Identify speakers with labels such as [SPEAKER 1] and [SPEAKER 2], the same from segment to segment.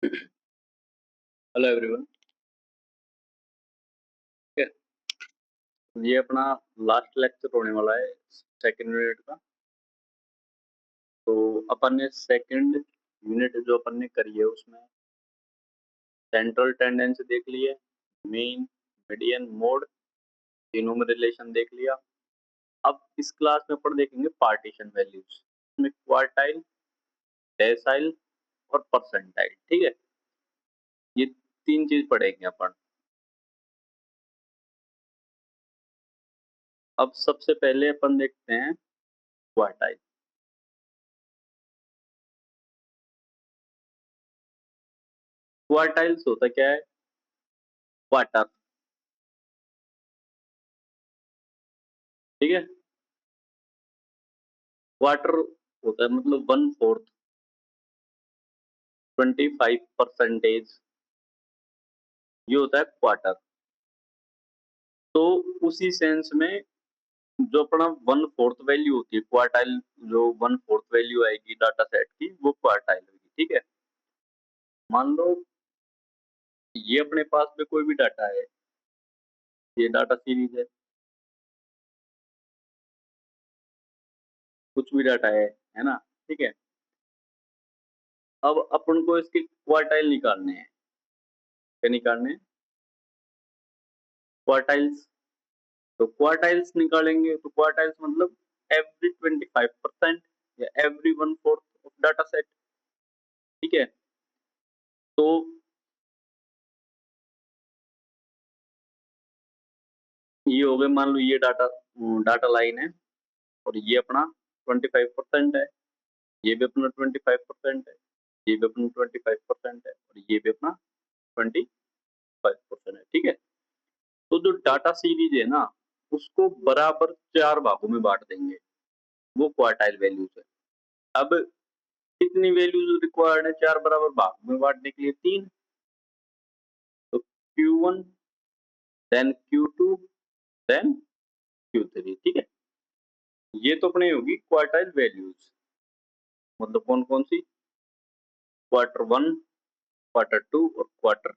[SPEAKER 1] Hello everyone. ठीक है, ये अपना लास्ट लेक्चर होने वाला है सेकंड यूनिट का। तो अपन ने सेकंड यूनिट जो अपन ने करी है उसमें सेंट्रल टेंडेंसी देख ली है, मीन, मीडियन, मोड, तीनों में रिलेशन देख लिया। अब इस क्लास में अपन देखेंगे पार्टीशन वैल्यूज, इसमें क्वार्टाइल, डेसाइल और परसेंटाइल। ठीक है, ये तीन चीज पढ़ेंगे अपन। अब सबसे पहले अपन देखते हैं क्वार्टाइल। क्वार्टाइल्स होता क्या है? क्वार्टर, ठीक है। क्वार्टर होता है मतलब 1/4, 25%, ये होता है क्वार्टर। तो उसी सेंस में जो अपना 1/4 वैल्यू होती है क्वार्टाइल, जो 1/4 वैल्यू आएगी डाटा सेट की वो क्वार्टाइल होगी। ठीक है, मान लो ये अपने पास में कोई भी डाटा है, ये डाटा सीरीज कुछ भी डाटा है ना। ठीक है, अब अपन को इसके क्वार्टाइल निकालने हैं। क्या निकालने हैं? क्वार्टाइल्स। तो क्वार्टाइल्स निकालेंगे तो क्वार्टाइल्स मतलब एवरी 25% या एवरी 1/4 ऑफ डाटा सेट। ठीक है, तो ये हो गए, मान लो ये डाटा डाटा लाइन है और ये अपना 25% है, ये भी अपना 25% है, ये भी अपना 25% है और ये भी अपना 25% है। ठीक है, तो जो डाटा सीरीज है ना उसको बराबर 4 भागों में बांट देंगे, वो क्वार्टाइल वैल्यूज है। अब कितनी वैल्यूज रिक्वायर्ड है 4 बराबर भागों में बांटने के लिए? 3। तो Q1, then Q2, then Q3। ठीक है, ये तो अपने होगी क्वार्टाइल वैल्यूज, मतलब कौन कौन सी? Q1, Q2 और Q3।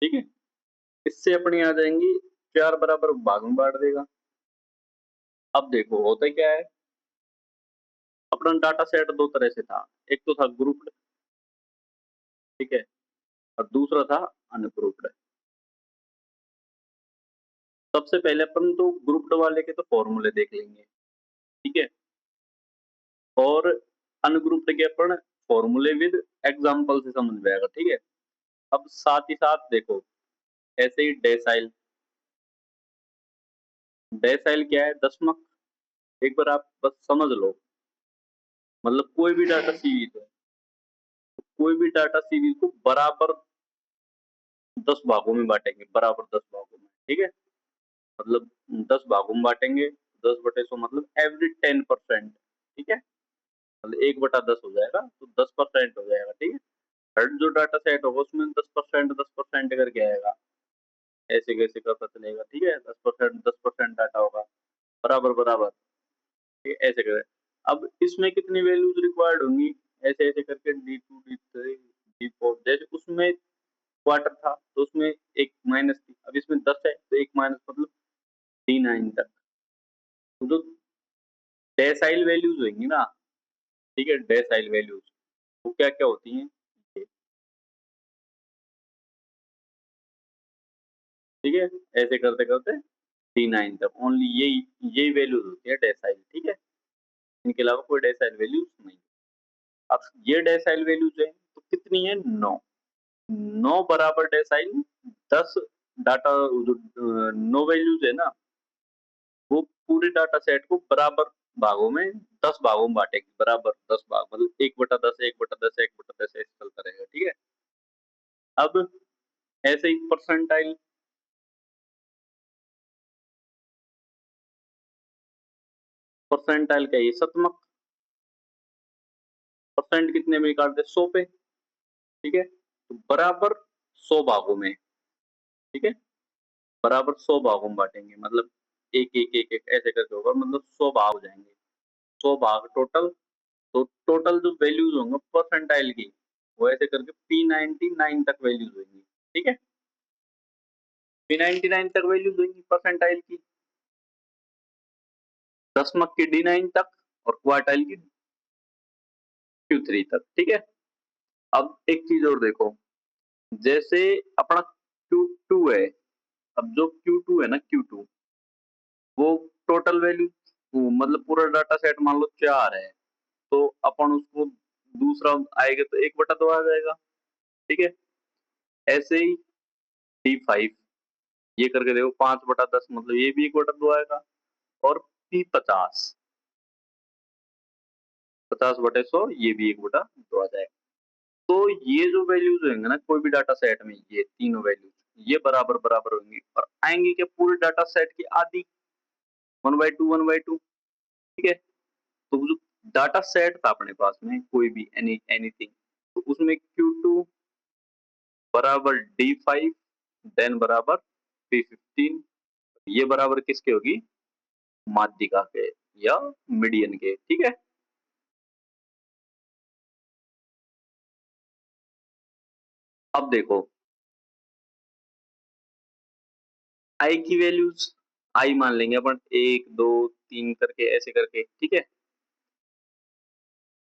[SPEAKER 1] ठीक है, इससे अपनी आ जाएंगी 4 बराबर भाग में बांट देगा। अब देखो होता क्या है, अपना डाटा सेट दो तरह से था, एक तो था ग्रुप्ड, ठीक है, और दूसरा था अनग्रुप्ड। सबसे पहले अपन तो ग्रुप्ड वाले के तो फॉर्मूले देख लेंगे। ठीक है, और अनग्रुप्ड के अपन फॉर्मूले विद एग्जांपल से समझ में आएगा। ठीक है, अब साथ ही साथ देखो, ऐसे ही डेसाइल। डेसाइल क्या है? दशमक। एक बार आप बस समझ लो, मतलब कोई भी डाटा सीरीज है, कोई भी डाटा सीरीज को बराबर 10 भागों में बांटेंगे, बराबर 10 भागों में। ठीक है, मतलब 10 भागों में बांटेंगे, 10/100 मतलब एवरी 10%। ठीक है, मतलब 1/10 हो जाएगा तो 10% हो जाएगा। ठीक है, हर जो डाटा सेट होगा उसमें 10% 10% करके आएगा, ऐसे कैसे करता चलेगा। ठीक है, 10% 10% डाटा होगा, बराबर बराबर। ठीक है, ऐसे करें। अब इसमें कितनी वैल्यूज रिक्वायर्ड होंगी? ऐसे ऐसे करके D2, D3, D4, जैसे उसमें क्वार्टर था तो उसमें एक माइनस थी, अब इसमें 10 है तो एक माइनस मतलब D9 तक। तो जो डेसाइल वैल्यूज होंगी ना, ठीक है, डेसाइल वैल्यूज वो क्या क्या होती हैं? ठीक है, ऐसे करते करते D9 तक, ओनली यही वैल्यूज होती है डेसाइल। ठीक है, इनके अलावा कोई डेसाइल वैल्यूज नहीं। अब ये डेसाइल वैल्यूज है तो कितनी है? 9। 9 बराबर डेसाइल 10 डाटा, जो 9 वैल्यूज है ना वो पूरे डाटा सेट को बराबर भागों में 10 भागों में बांटेगी, बराबर 10 भाग मतलब 1/10, 1/10, 1/10 ऐसे चलता रहेगा। ठीक है, अब ऐसे ही परसेंटाइल। परसेंटाइल क्या है? ये शतमक। परसेंट कितने में निकालते? 100 पे। ठीक है, तो बराबर 100 भागों में। ठीक है, बराबर 100 भागों में बांटेंगे, मतलब एक एक एक एक ऐसे करके होगा, मतलब 100 भाग हो जाएंगे, 100 भाग टोटल। तो टोटल जो वैल्यूज होंगे परसेंटाइल की वो ऐसे करके P99 तक वैल्यूज होंगी, ठीक है। P99 तक वैल्यूज होंगी परसेंटाइल की, दशमलव की D9 तक और क्वार्टाइल की Q3 तक, ठीक है। अब एक चीज और देखो, जैसे अपना Q2 है, अब जो Q2 है ना, Q2 वो टोटल वैल्यू मतलब पूरा डाटा सेट मान लो 4 है, तो अपन उसको दूसरा आएगा तो 1/2 आ जाएगा, ठीक है। ऐसे ही D5 ये करके देखो 5/10 मतलब ये भी 1/2 आएगा, और P50 50/100 ये भी 1/2 आ जाएगा। तो ये जो वैल्यूज होंगे ना कोई भी डाटा सेट में, ये तीनों वैल्यूज ये बराबर बराबर होंगी और आएंगी क्या पूरे डाटा सेट की आधी, 1/2 1/2, ठीक है। तो जो डाटा सेट था अपने पास में कोई भी एनीथिंग, तो उसमें Q2 बराबर D5 देन बराबर P15, ये बराबर किसके होगी, माध्यिका के या मीडियन के, ठीक है। अब देखो आई की वैल्यूज, आई मान लेंगे अपन 1 2 3 करके ऐसे करके, ठीक है।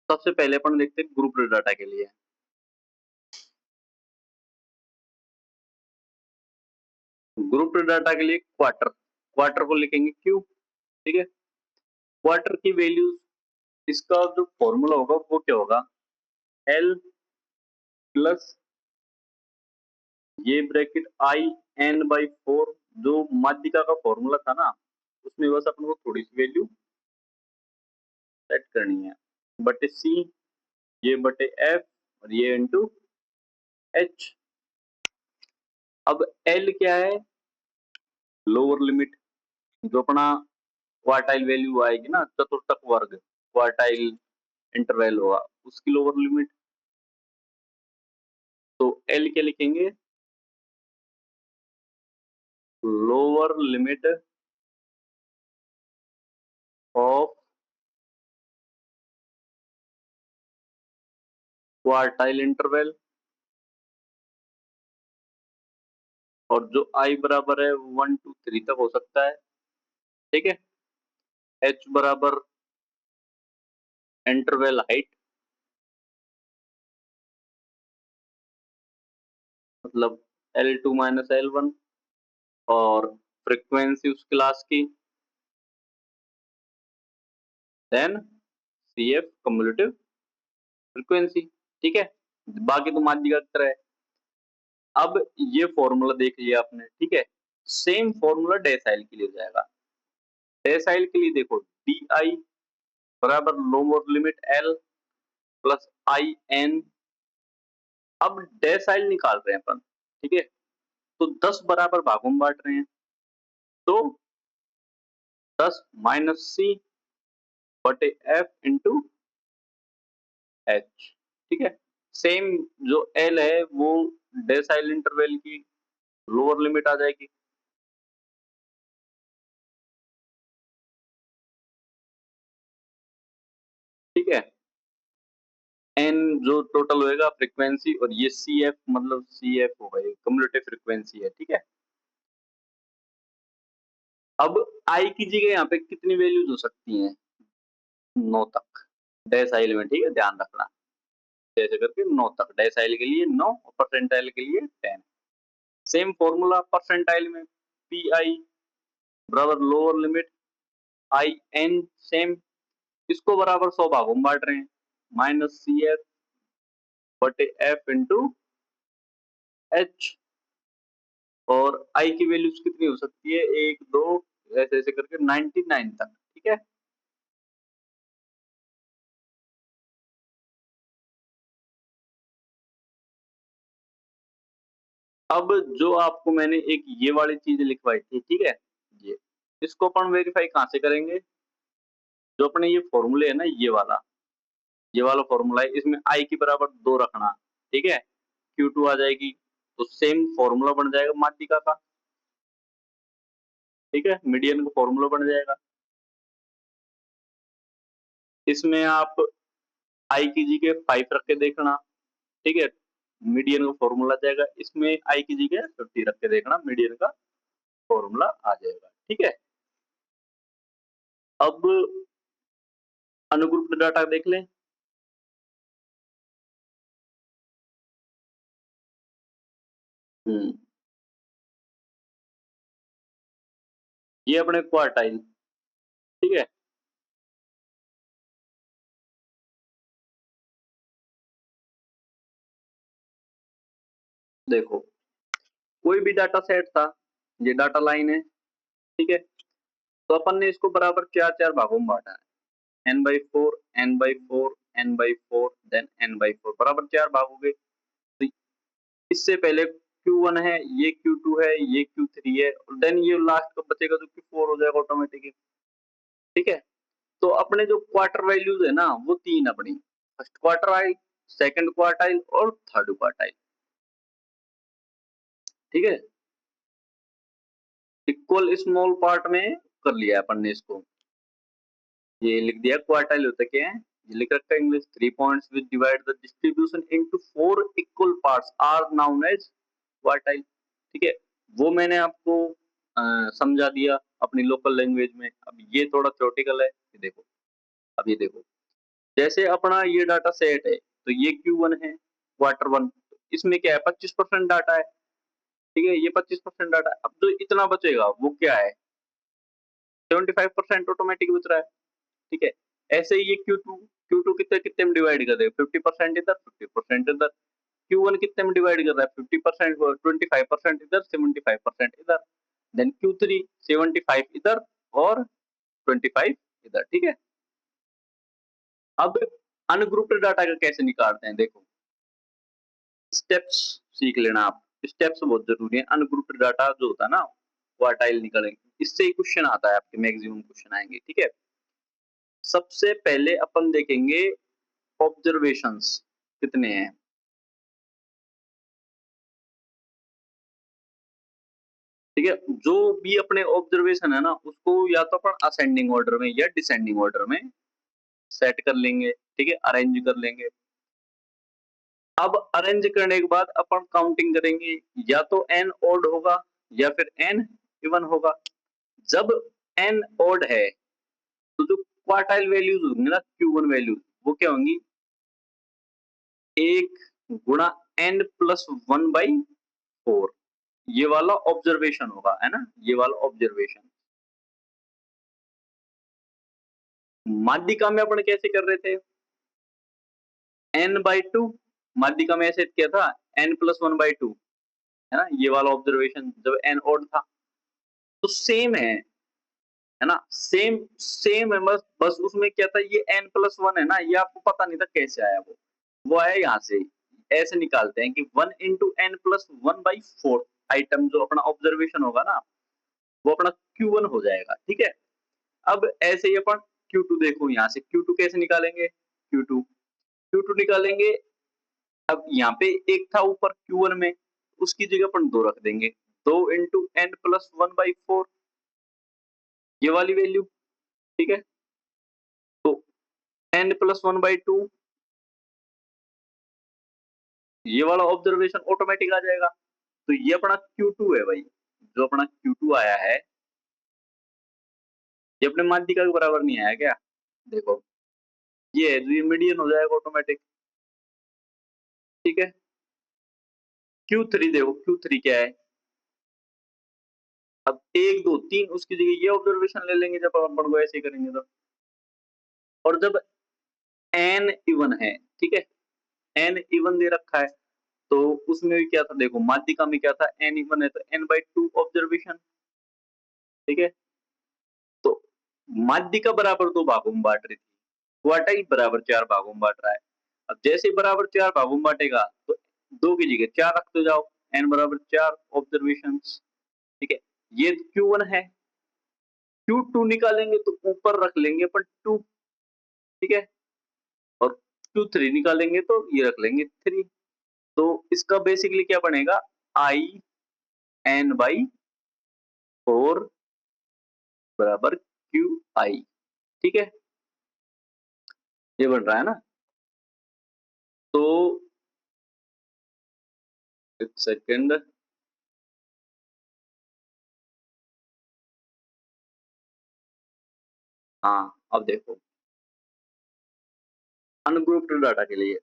[SPEAKER 1] सबसे पहले अपन देखते हैं ग्रुप डाटा के लिए, ग्रुप डाटा के लिए क्वार्टर, क्वार्टर को लिखेंगे Q, ठीक है। क्वार्टर की वैल्यूज, इसका जो फॉर्मूला होगा वो क्या होगा, L प्लस ये ब्रैकेट IN/4, जो माध्यिका का फॉर्मूला था ना, उसमें बस अपन को थोड़ी सी वैल्यू सेट करनी है, बटे C ये बटे F और ये इंटू H। अब L क्या है, लोअर लिमिट, जो अपना क्वार्टाइल वैल्यू आएगी ना, चतुर्थक वर्ग क्वार्टाइल इंटरवल होगा उसकी लोअर लिमिट, तो L क्या लिखेंगे, lower limit of quartile interval, और जो I बराबर है 1 2 3 तक हो सकता है, ठीक है। H बराबर इंटरवल हाइट, मतलब L2 माइनस L1, और फ्रीक्वेंसी उस क्लास की, देन CF कम्युलेटिव फ्रीक्वेंसी, ठीक है। बाकी तो माध्यिका की तरह है। अब ये फॉर्मूला देख लिया आपने, ठीक है। सेम फॉर्मूला डेसाइल के लिए हो जाएगा। डेसाइल के लिए देखो DI बराबर lower limit L plus IN। अब डेसाइल निकाल रहे हैं अपन, ठीक है। तो 10 बराबर भागों में बांट रहे हैं, तो 10 माइनस C बटे F इंटू H, ठीक है। सेम जो L है वो डेसाइल इंटरवल की लोअर लिमिट आ जाएगी, ठीक है। N जो टोटल होएगा फ्रीक्वेंसी, और ये CF मतलब CF होगा, ये कम्युलेटिव फ्रीक्वेंसी है, ठीक है। अब I की जगह यहाँ पे कितनी वैल्यूज हो सकती हैं, 9 तक डेसाइल में, ठीक है, ध्यान रखना। जैसे करके 9 तक डेसाइल के लिए 9 और परसेंटाइल के लिए 10। सेम फॉर्मूला परसेंटाइल में PI बराबर लोअर लिमिट IN, सेम, इसको बराबर 100 भागों में बांट रहे हैं, माइनस CF बटे F इंटू H, और आई की वैल्यूज कितनी हो सकती है, 1 2 ऐसे ऐसे करके 99 तक, ठीक है। अब जो आपको मैंने एक ये वाली चीज लिखवाई थी, ठीक है, ये इसको अपन वेरीफाई कहाँ से करेंगे, जो अपने ये फॉर्मूले है ना, ये वाला फॉर्मूला है, इसमें आई की बराबर 2 रखना, ठीक है। Q2 आ जाएगी, तो सेम फॉर्मूला बन जाएगा माध्यिका का, ठीक है, मीडियन का फॉर्मूला बन जाएगा। इसमें आप आई की जगह 5 रख के देखना, ठीक है, मीडियन का फॉर्मूला आ जाएगा, इसमें आई की जगह 50 रख के देखना, मीडियन का फॉर्मूला आ जाएगा। ठीक है, अब अनुग्रुप डाटा देख लें। ये अपने क्वार्टाइल, ठीक है, देखो कोई भी डाटा सेट था, ये डाटा लाइन है, ठीक है, तो अपन ने इसको बराबर चार चार भागों में बांटा है, n/4 n/4 n/4 then n/4 बराबर चार भाग हो गए। तो इससे पहले Q1 है, ये Q2 है, ये Q3 है, और देन ये लास्ट का बचेगा जो Q4 हो जाएगा ऑटोमेटिकली। ठीक है, तो अपने जो क्वार्टर वैल्यूज है ना वो तीन अपनी, फर्स्ट क्वार्टाइल, सेकंड क्वार्टाइल और थर्ड क्वार्टाइल। ठीक है, इक्वल स्मॉल पार्ट में कर लिया अपन ने इसको, ये लिख दिया क्वार्टाइल होता क्या है, ये लिख रखा है English, 3 points which divide the distribution into 4 equal parts are known as quartile. ठीक है, वो मैंने आपको समझा दिया अपनी लोकल लैंग्वेज में। अब ये थोड़ा थ्योरेटिकल है, ये देखो, अब ये देखो, जैसे अपना ये डाटा सेट है, तो ये Q1 है, क्वार्टर 1, इसमें क्या है 25% डाटा है, ठीक है, ये 25% डाटा है। अब जो इतना बचेगा वो क्या है, 75% ऑटोमेटिक बच रहा है। ठीक है, ऐसे ही ये Q2 कितने कितने में डिवाइड कर देगा, 50% इधर 50% इधर। Q1 कितने में डिवाइड कर रहा है, 50% 25% इधर 75% इधर। देन Q3 75 इधर और 25 इधर। ठीक है, अब अनग्रुप्ड डाटा का कैसे निकालते हैं, देखो स्टेप्स सीख लेना आप, स्टेप्स बहुत जरूरी है। अनग्रुप्ड डाटा जो होता है ना, क्वार्टाइल निकालेंगे, इससे ही क्वेश्चन आता है, आपके मैक्सिमम क्वेश्चन आएंगे। ठीक है, सबसे पहले अपन देखेंगे ऑब्जर्वेशंस कितने हैं। ठीक है, जो भी अपने ऑब्जर्वेशन है ना उसको या तो अपन असेंडिंग ऑर्डर में या डिसेंडिंग ऑर्डर में सेट कर लेंगे। ठीक है, अरेंज कर लेंगे। अब अरेंज करने के बाद अपन काउंटिंग करेंगे, या तो n ऑड होगा या फिर n इवन होगा। जब n ऑड है तो जो क्वार्टाइल वैल्यूज होंगी ना, Q1 वैल्यूज, वो क्या होंगी, 1 × n+1/4, ये वाला ऑब्जर्वेशन होगा, है ना, ये वाला ऑब्जर्वेशन। माध्यिका में अपन कैसे कर रहे थे, n/2, माध्यिका में ऐसे किया था n+1/2, है ना, ये वाला ऑब्जर्वेशन जब n ऑड था। तो सेम है ना, सेम सेम है, बस बस उसमें क्या था, ये n+1 है ना, ये आपको पता नहीं था कैसे आया, वो आया यहाँ से। ऐसे निकालते हैं कि 1 × n+1/4 आइटम जो अपना ऑब्जर्वेशन होगा ना, वो अपना Q1 हो जाएगा। ठीक है, अब ऐसे ही अपन Q2 देखो, यहाँ से Q2 कैसे निकालेंगे, Q2 Q2 निकालेंगे। अब यहाँ पे एक था ऊपर Q1 में, उसकी जगह अपन 2 रख देंगे, 2 × n+1/4, ये वाली वैल्यू। ठीक है, तो n+1/2, ये वाला ऑब्जर्वेशन ऑटोमेटिक आ जाएगा। तो ये अपना Q2 है भाई, जो अपना Q2 आया है, ये अपने माध्यिका के बराबर नहीं आया क्या, देखो ये है, जो ये मीडियन हो जाएगा ऑटोमेटिक। ठीक है, Q3 देखो, Q3 क्या है, अब 1 2 3 उसकी जगह ये ऑब्जर्वेशन ले लेंगे जब अपन को ऐसे करेंगे तो। और जब n इवन है, ठीक है, n इवन दे रखा है, तो उसमें भी क्या था, देखो माध्यिका में क्या था, n इवन है तो n/2 ऑब्जर्वेशन। ठीक है, तो माध्यिका बराबर 2 भागों में बांट रही थी, क्वार्टाइल बराबर 4 भागों में बांट रहा है। अब जैसे बराबर 4 भागों में बांटेगा तो 2 की जगह 4 रखते जाओ, n बराबर 4 ऑब्जर्वेशन। ठीक है, ये Q1 है, Q2 निकालेंगे तो ऊपर रख लेंगे पर 2। ठीक है, और Q3 निकालेंगे तो ये रख लेंगे 3। तो इसका बेसिकली क्या बनेगा, IN/4 बराबर QI। ठीक है, ये बन रहा है ना। तो एक सेकेंड। हाँ, अब देखो अनग्रुप्ड डाटा के लिए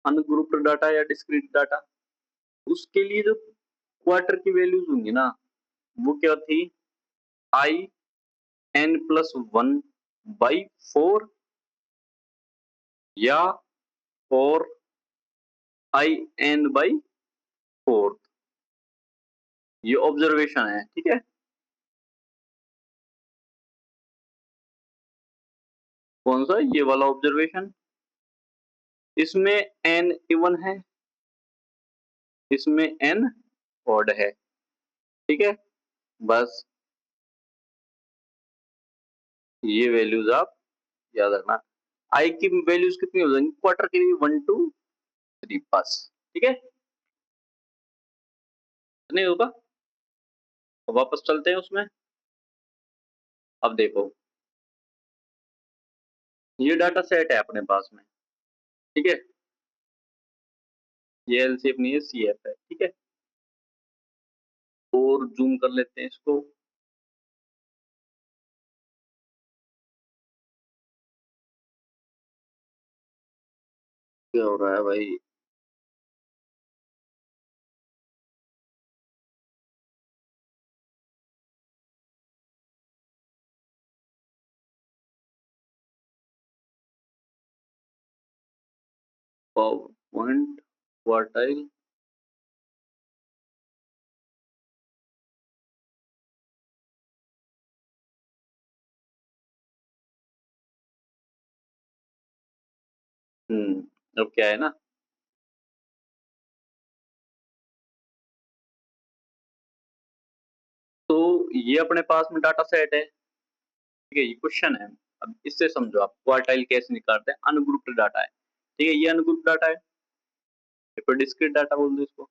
[SPEAKER 1] अनग्रुप्ड डाटा या डिस्क्रीट डाटा, उसके लिए जो क्वार्टर की वैल्यूज होंगी ना, वो क्या थी, I N plus one by four या four I N by four. ये ऑब्जर्वेशन है, ठीक है। कौन सा, ये वाला ऑब्जर्वेशन। इसमें एन इवन है, इसमें एन ऑड है, ठीक है। बस ये वैल्यूज आप याद रखना। आई की वैल्यूज कितनी हो जाएंगी क्वार्टर के लिए, 1 2 3 बस, ठीक है। नहीं होगा तो वापस चलते हैं उसमें। अब देखो ये डाटा सेट है अपने पास में, ठीक है। ये एल शेप नहीं है, सी एफ है, ठीक है। और जूम कर लेते हैं इसको। क्या हो रहा है भाई। 1 क्वार्टाइल। अब क्या है ना, तो ये अपने पास में डाटा सेट है, ठीक है। ये क्वेश्चन है, अब इससे समझो आप क्वार्टाइल कैसे निकालते हैं। अनग्रुप्ड डाटा है, ठीक है, ये अनग्रुप्ड डाटा है, फिर डिस्क्रीट डाटा बोल दो इसको।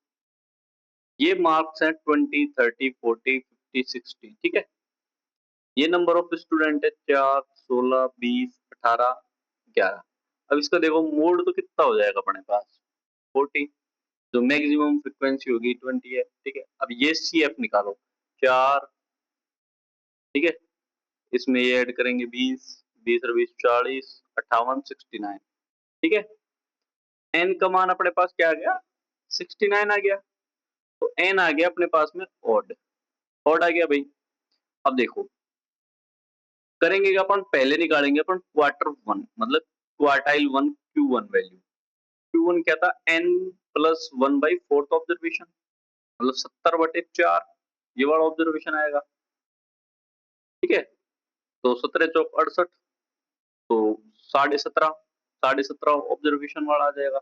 [SPEAKER 1] ये मार्क्स हैं 20 30 40 50 60, ठीक है। ये नंबर ऑफ स्टूडेंट है 4 16 20 18 11। अब इसका देखो मोड तो कितना हो जाएगा अपने पास, 40। जो मैक्सिमम फ्रिक्वेंसी होगी 20 है, ठीक है। अब ये सी एफ निकालो, 4, ठीक है। इसमें ये ऐड करेंगे 20, 20 और 20 40, 58 69, ठीक है। एन का मान अपने पास क्या आ गया, 69 आ गया। तो एन आ गया अपने पास में ऑड, ऑड आ गया भाई। अब देखो करेंगे क्या अपन, पहले निकालेंगे अपन क्वार्टर वन, मतलब quartile one Q one value. Q one क्या था, N plus one by fourth observation, मतलब 70/4, ये वाला ऑब्जर्वेशन आएगा, ठीक है। तो 17 चौक 68, तो 17.5, 17.5 ऑब्जर्वेशन वाला आ जाएगा,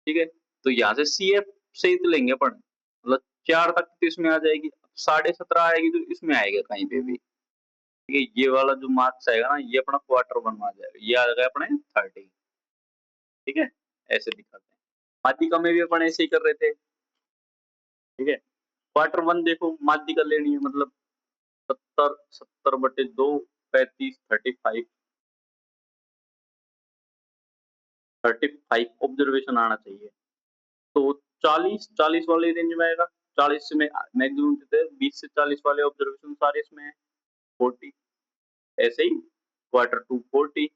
[SPEAKER 1] ठीक है। तो यहाँ से सी एफ से ही तो लेंगे अपन, मतलब 4 तक तो इसमें आ जाएगी, 17.5 आएगी तो इसमें आएगा कहीं पे भी, ठीक है। ये वाला जो मार्क्स आएगा ना, ये अपना क्वार्टर वन में आ जाएगा, ये आ जाएगा अपने 30, ठीक है। ऐसे दिखाते हैं, माध्यिका में भी अपन ऐसे ही कर रहे थे, ठीक है। क्वार्टर वन देखो माध्यिका लेनी है, मतलब 70 70/2 35 35 ऑब्जर्वेशन आना चाहिए। तो 40 वाले रेंज में आएगा, 40 से मैक्सिमम देते हैं, 20 से 40 वाले ऑब्जर्वेशन सारे इसमें है, 40। ऐसे ही quarter two 40,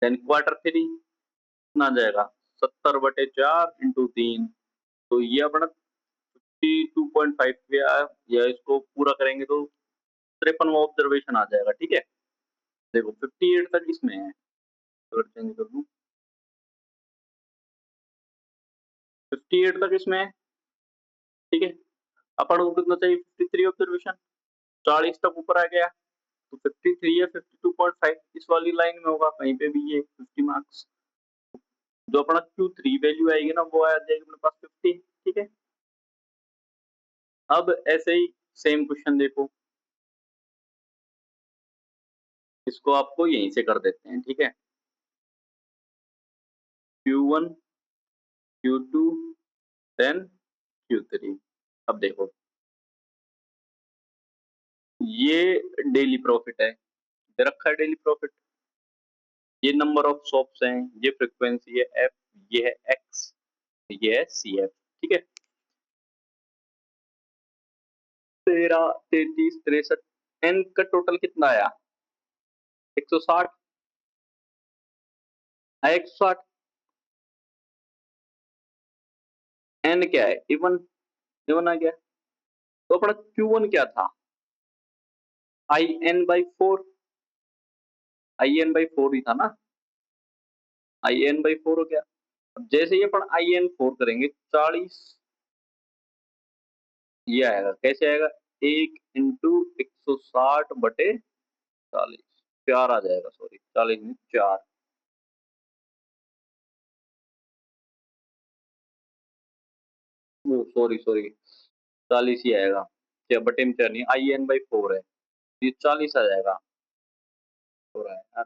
[SPEAKER 1] then quarter three कितना आ जाएगा, 70/4 इंटू 3, तो ये अपना 52.5 पे या इसको पूरा करेंगे तो 53वां ऑब्जर्वेशन आ जाएगा, ठीक है। देखो 58 तक इसमें है, अगर चेंज कर दूं 58 तक इसमें है, ठीक है। अपन को कितना चाहिए, 53 ऑब्जर्वेशन, 40 तक ऊपर आ गया, तो 53 या 52.5 इस वाली लाइन में होगा कहीं पे भी, ये 50 मार्क्स। जो अपना Q3 वैल्यू आएगी ना, वो आ जाएगी अपने पास 50, ठीक है। अब ऐसे ही सेम क्वेश्चन देखो, इसको आपको यहीं से कर देते हैं, ठीक है। Q1 Q2 then Q3। अब देखो ये डेली प्रॉफिट है, दे रखा है डेली प्रॉफिट, ये नंबर ऑफ शॉप्स हैं, ये फ्रीक्वेंसी है एफ, ये है एक्स, ये है सी एफ। ठीक है, 13, 33, 63, एन का टोटल कितना आया? 160 आया, 160। एन क्या है? इवन, इवन आ गया। तो अपना Q1 क्या था? I N by four, I N by four ही था ना, आई एन बाई फोर हो गया। अब जैसे ही अपन आई एन फोर करेंगे 40, ये आएगा, कैसे आएगा? 1 × 160/40, 4 आ जाएगा, सॉरी 40 नहीं 4, वो सॉरी सॉरी 40 ही आएगा, क्या बटे में 4 नहीं, आई एन बाई फोर है, ये 40 आ जाएगा, हो रहा है यार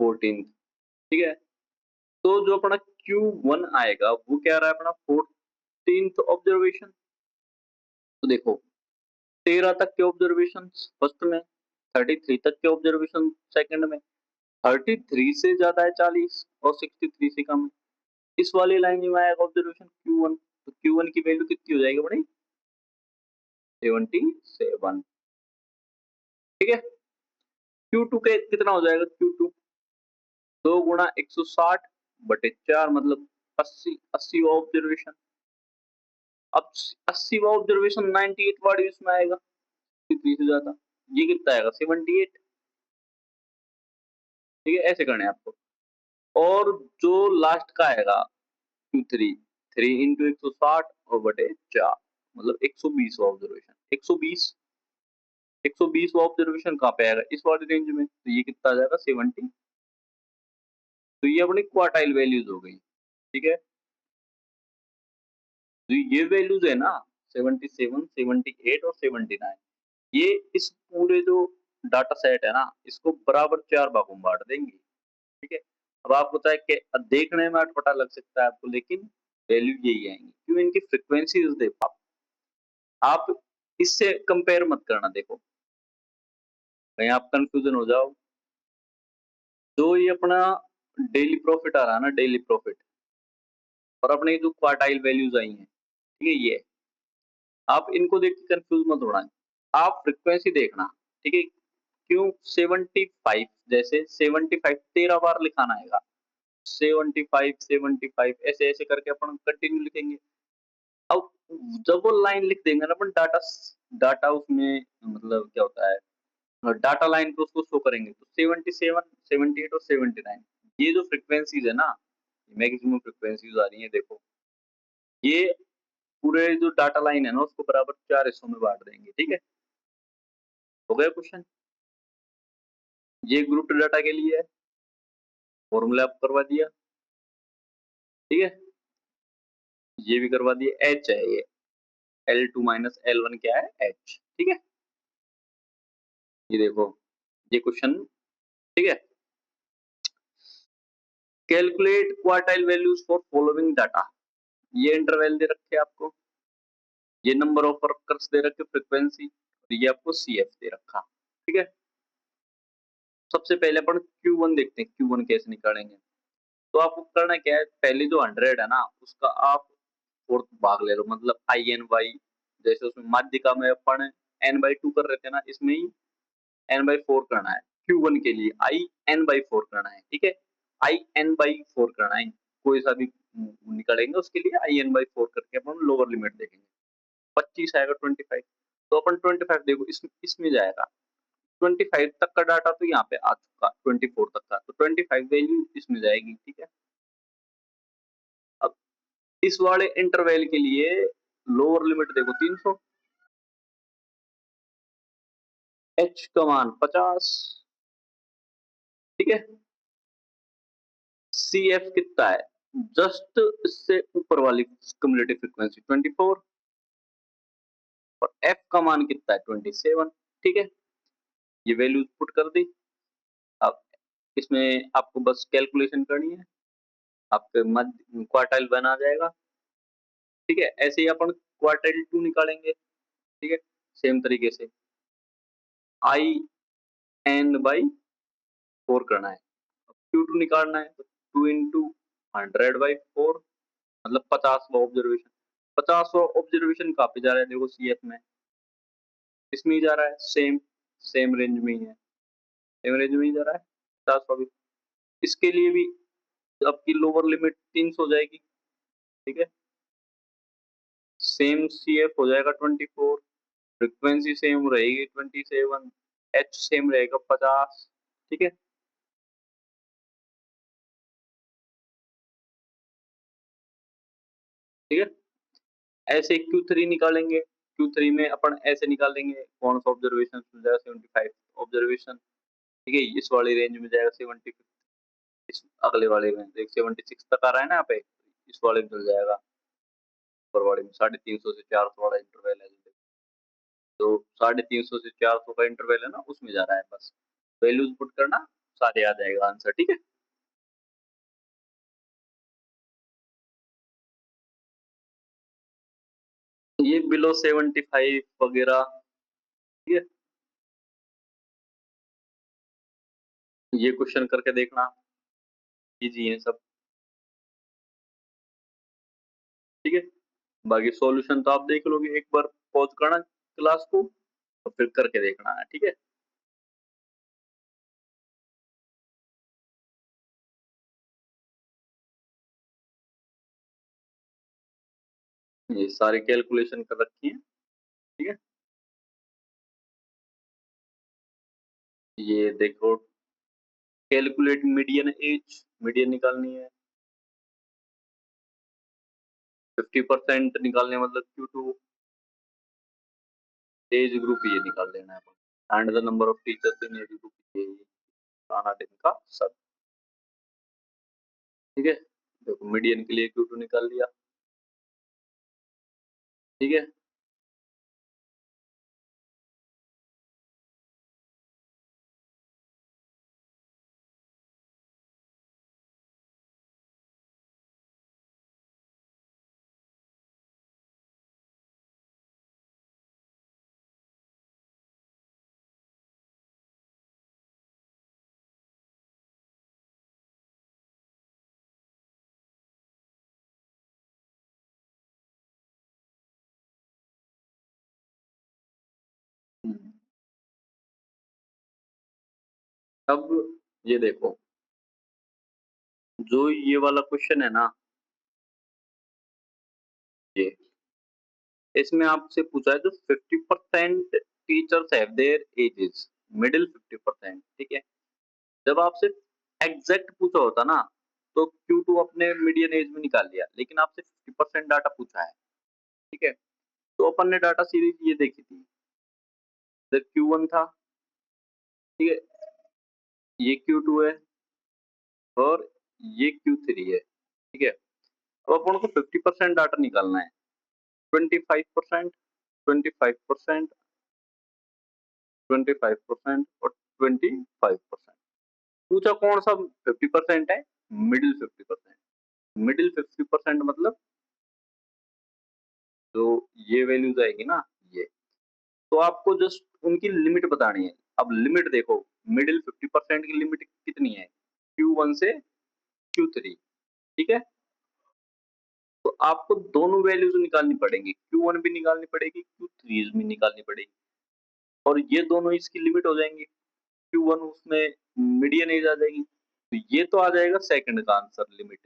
[SPEAKER 1] 14। ठीक है, तो जो अपना Q1 आएगा वो क्या रहा है अपना 14th ऑब्जर्वेशन। तो देखो 13 तक के ऑब्जर्वेशन फर्स्ट में, 33 तक के ऑब्जर्वेशन सेकंड में, 33 से ज्यादा है 40 और 63 से कम है, इस वाली लाइन में आएगा ऑब्जर्वेशन Q1। तो Q1 की वैल्यू कितनी हो जाएगी बड़ी? 77। ठीक है, Q2 के कितना हो जाएगा? Q2 2 × 160/4 मतलब 80, 80 ऑब्जर्वेशन। अब 80 ऑब्जर्वेशन 98 वाट इसमें आएगा, 63 से ज्यादा, ये कितना आएगा? 78। ठीक है, ऐसे करना है आपको। और जो लास्ट का आएगा Q3, 3 × 160 और बटे 4 मतलब 120 ऑब्जर्वेशन, 120, 120 ऑब्जर्वेशन कहाँ पे आएगा? इस वाली रेंज में, तो ये कितना आ जाएगा? 70। तो ये अपनी क्वार्टाइल वैल्यूज हो गई। ठीक है, तो ये वैल्यूज है ना 77, 78 और 79, ये इस पूरे जो डाटा सेट है ना, इसको बराबर 4 भागों में बांट देंगे। ठीक है, अब आपको चाहे कि देखने में अटपटा लग सकता है आपको, लेकिन वैल्यू यही आएंगी, क्यों? इनकी फ्रिक्वेंसीज देखो आप इससे कंपेयर मत करना, देखो कहीं आप कंफ्यूजन हो जाओ। जो ये अपना डेली प्रॉफिट आ रहा है ना, डेली प्रॉफिट, और अपने जो क्वार्टाइल वैल्यूज आई हैं, ठीक है, ये आप इनको देख के कंफ्यूज मत होना, आप फ्रिक्वेंसी देखना। ठीक है, क्यों 75, जैसे 75 13 बार लिखाना आएगा, 75, 75 ऐसे ऐसे करके अपन कंटिन्यू लिखेंगे। अब जब वो लाइन लिख देंगे ना अपन, डाटा डाटा उसमें मतलब क्या होता है, डाटा लाइन पे उसको शो करेंगे, तो 77, 78 और 79, ये जो फ्रिक्वेंसीज है ना, मैक्सिमम फ्रिक्वेंसीज आ रही है, देखो ये पूरे जो डाटा लाइन है ना, उसको बराबर 4 हिस्सों में बांट देंगे। ठीक है, हो गया क्वेश्चन। ये ग्रुप डाटा के लिए है, फॉर्मूला आप करवा दिया। ठीक है, ये भी करवा दिया, एच है ये, L2 माइनस L1 क्या है? एच। ठीक है, ये देखो ये क्वेश्चन। ठीक है, calculate quartile values for following data, ये इंटरवल दे रखे आपको, ये नंबर ऑफ वर्कर्स दे रखे, फ्रीक्वेंसी, और ये आपको CF दे रखा। ठीक है, सबसे पहले अपन Q1 देखते हैं, Q1 कैसे निकालेंगे। तो आपको करना क्या है, पहले जो 100 है ना, उसका आप फोर्थ भाग ले लो, मतलब IN/, जैसे उसमें माध्यिका में अपन N/2 कर रहे थे ना, इसमें ही N/4 करना है। Q1 के लिए IN/4 करना है। ठीक है, IN/4 करना है, कोई सा भी निकालेंगे उसके लिए IN/4 करके अपन लोअर लिमिट देखेंगे। 25 आएगा, 25, तो अपन 25 देखो इसमें जाएगा, 25 तक का डाटा तो यहाँ पे आ चुका, 24 तक का, तो 25 वैल्यू इसमें जाएगी। ठीक है, अब इस वाले इंटरवल के लिए लोअर लिमिट देखो 300, H का मान 50। ठीक है, CF कितना है? जस्ट इससे ऊपर वाली क्युमुलेटिव फ्रीक्वेंसी 24, और F का मान कितना है? 27। ठीक है, ये वैल्यू पुट कर दी। अब इसमें आपको बस कैलकुलेशन करनी है, आपके मध्य क्वार्टाइल बना जाएगा। ठीक है, ऐसे ही अपन क्वार्टाइल 2 निकालेंगे। ठीक है, सेम तरीके से IN/4 4 करना है। Q2 निकालना है तो 2 into 100/4 मतलब 50वां ऑब्जर्वेशन। 50वां ऑब्जर्वेशन कहाँ पे जा रहा है देखो CF में, इसमें ही जा रहा है, सेम रेंज में ही है, सेम रेंज में ही जा रहा है 50वां भी। इसके लिए भी आपकी लोअर लिमिट 300 हो जाएगी, ठीक है? सेम CF हो जाएगा 24, फ्रीक्वेंसी सेम रहेगी 27, H सेम रहेगा 50, ठीक है? ठीक है? ऐसे Q3 निकालेंगे, Q3 में अपन ऐसे निकालेंगे कौन सा ऑब्जर्वेशन मिल जाएगा 75 ऑब्जर्वेशन, ठीक है? इस वाली रेंज में जाएगा 70, इस अगले वाले में देख 76 तक आ रहा है ना यहाँ पे, इस वाले में चल जाएगा, ऊपर वाले में 350 से 400 वाला इंटरवल है, तो 350 से 400 का इंटरवल है ना, उसमें जा रहा है बस। वैल्यूज पुट करना, सारे आ जाएगा आंसर, ठीक है? ये बिलो 75 वगैरह, ठीक है? ये क्वेश्चन करके देखना, इजी है सब, ठीक है? बाकी सॉल्यूशन तो आप देख लोगे, एक बार पॉज करना क्लास को तो फिर करके देखना है, ठीक है? ये सारी कैलकुलेशन कर रखी है, ठीक है? ये देखो, कैलकुलेट मीडियन एज, मीडियन निकालनी है, 50% निकालने मतलब Q2 एज ग्रुप ये निकाल लेना है, and the number of teachers in age group, ये फलाना दिन का सब, ठीक है? देखो मीडियन के लिए Q2 निकाल लिया, ठीक है? हम्म। अब ये देखो, जो ये वाला क्वेश्चन है ना, ये इसमें आपसे पूछा है जो 50% teachers have their edges, middle 50%, ठीक है? जब आपसे एग्जैक्ट पूछा होता ना, तो Q2 अपने मीडियन एज में निकाल लिया, लेकिन आपसे 50% डाटा पूछा है, ठीक है? तो अपन ने डाटा सीरीज ये देखी थी, जब Q1 था, ठीक है? ये Q2 है और ये Q3 है, ठीक है? अब अपन को 50% डाटा निकालना है, 25%, 25%, 25% और 25%। पूछा कौन सा 50% है? मिडिल 50%। मिडिल 50% मतलब जो ये वैल्यूज आएगी ना, ये, तो आपको जस्ट उनकी लिमिट बतानी है। अब लिमिट देखो, मिडिल 50% की लिमिट कितनी है? Q1 से Q3, ठीक है? तो आपको दोनों वैल्यूज निकालनी पड़ेंगी, Q1 भी निकालनी पड़ेगी, Q3 भी निकालनी पड़ेगी, और ये दोनों इसकी लिमिट हो जाएंगी। Q1 उसमें मीडियन एज आ जाएगी, तो ये तो आ जाएगा सेकंड का आंसर लिमिट,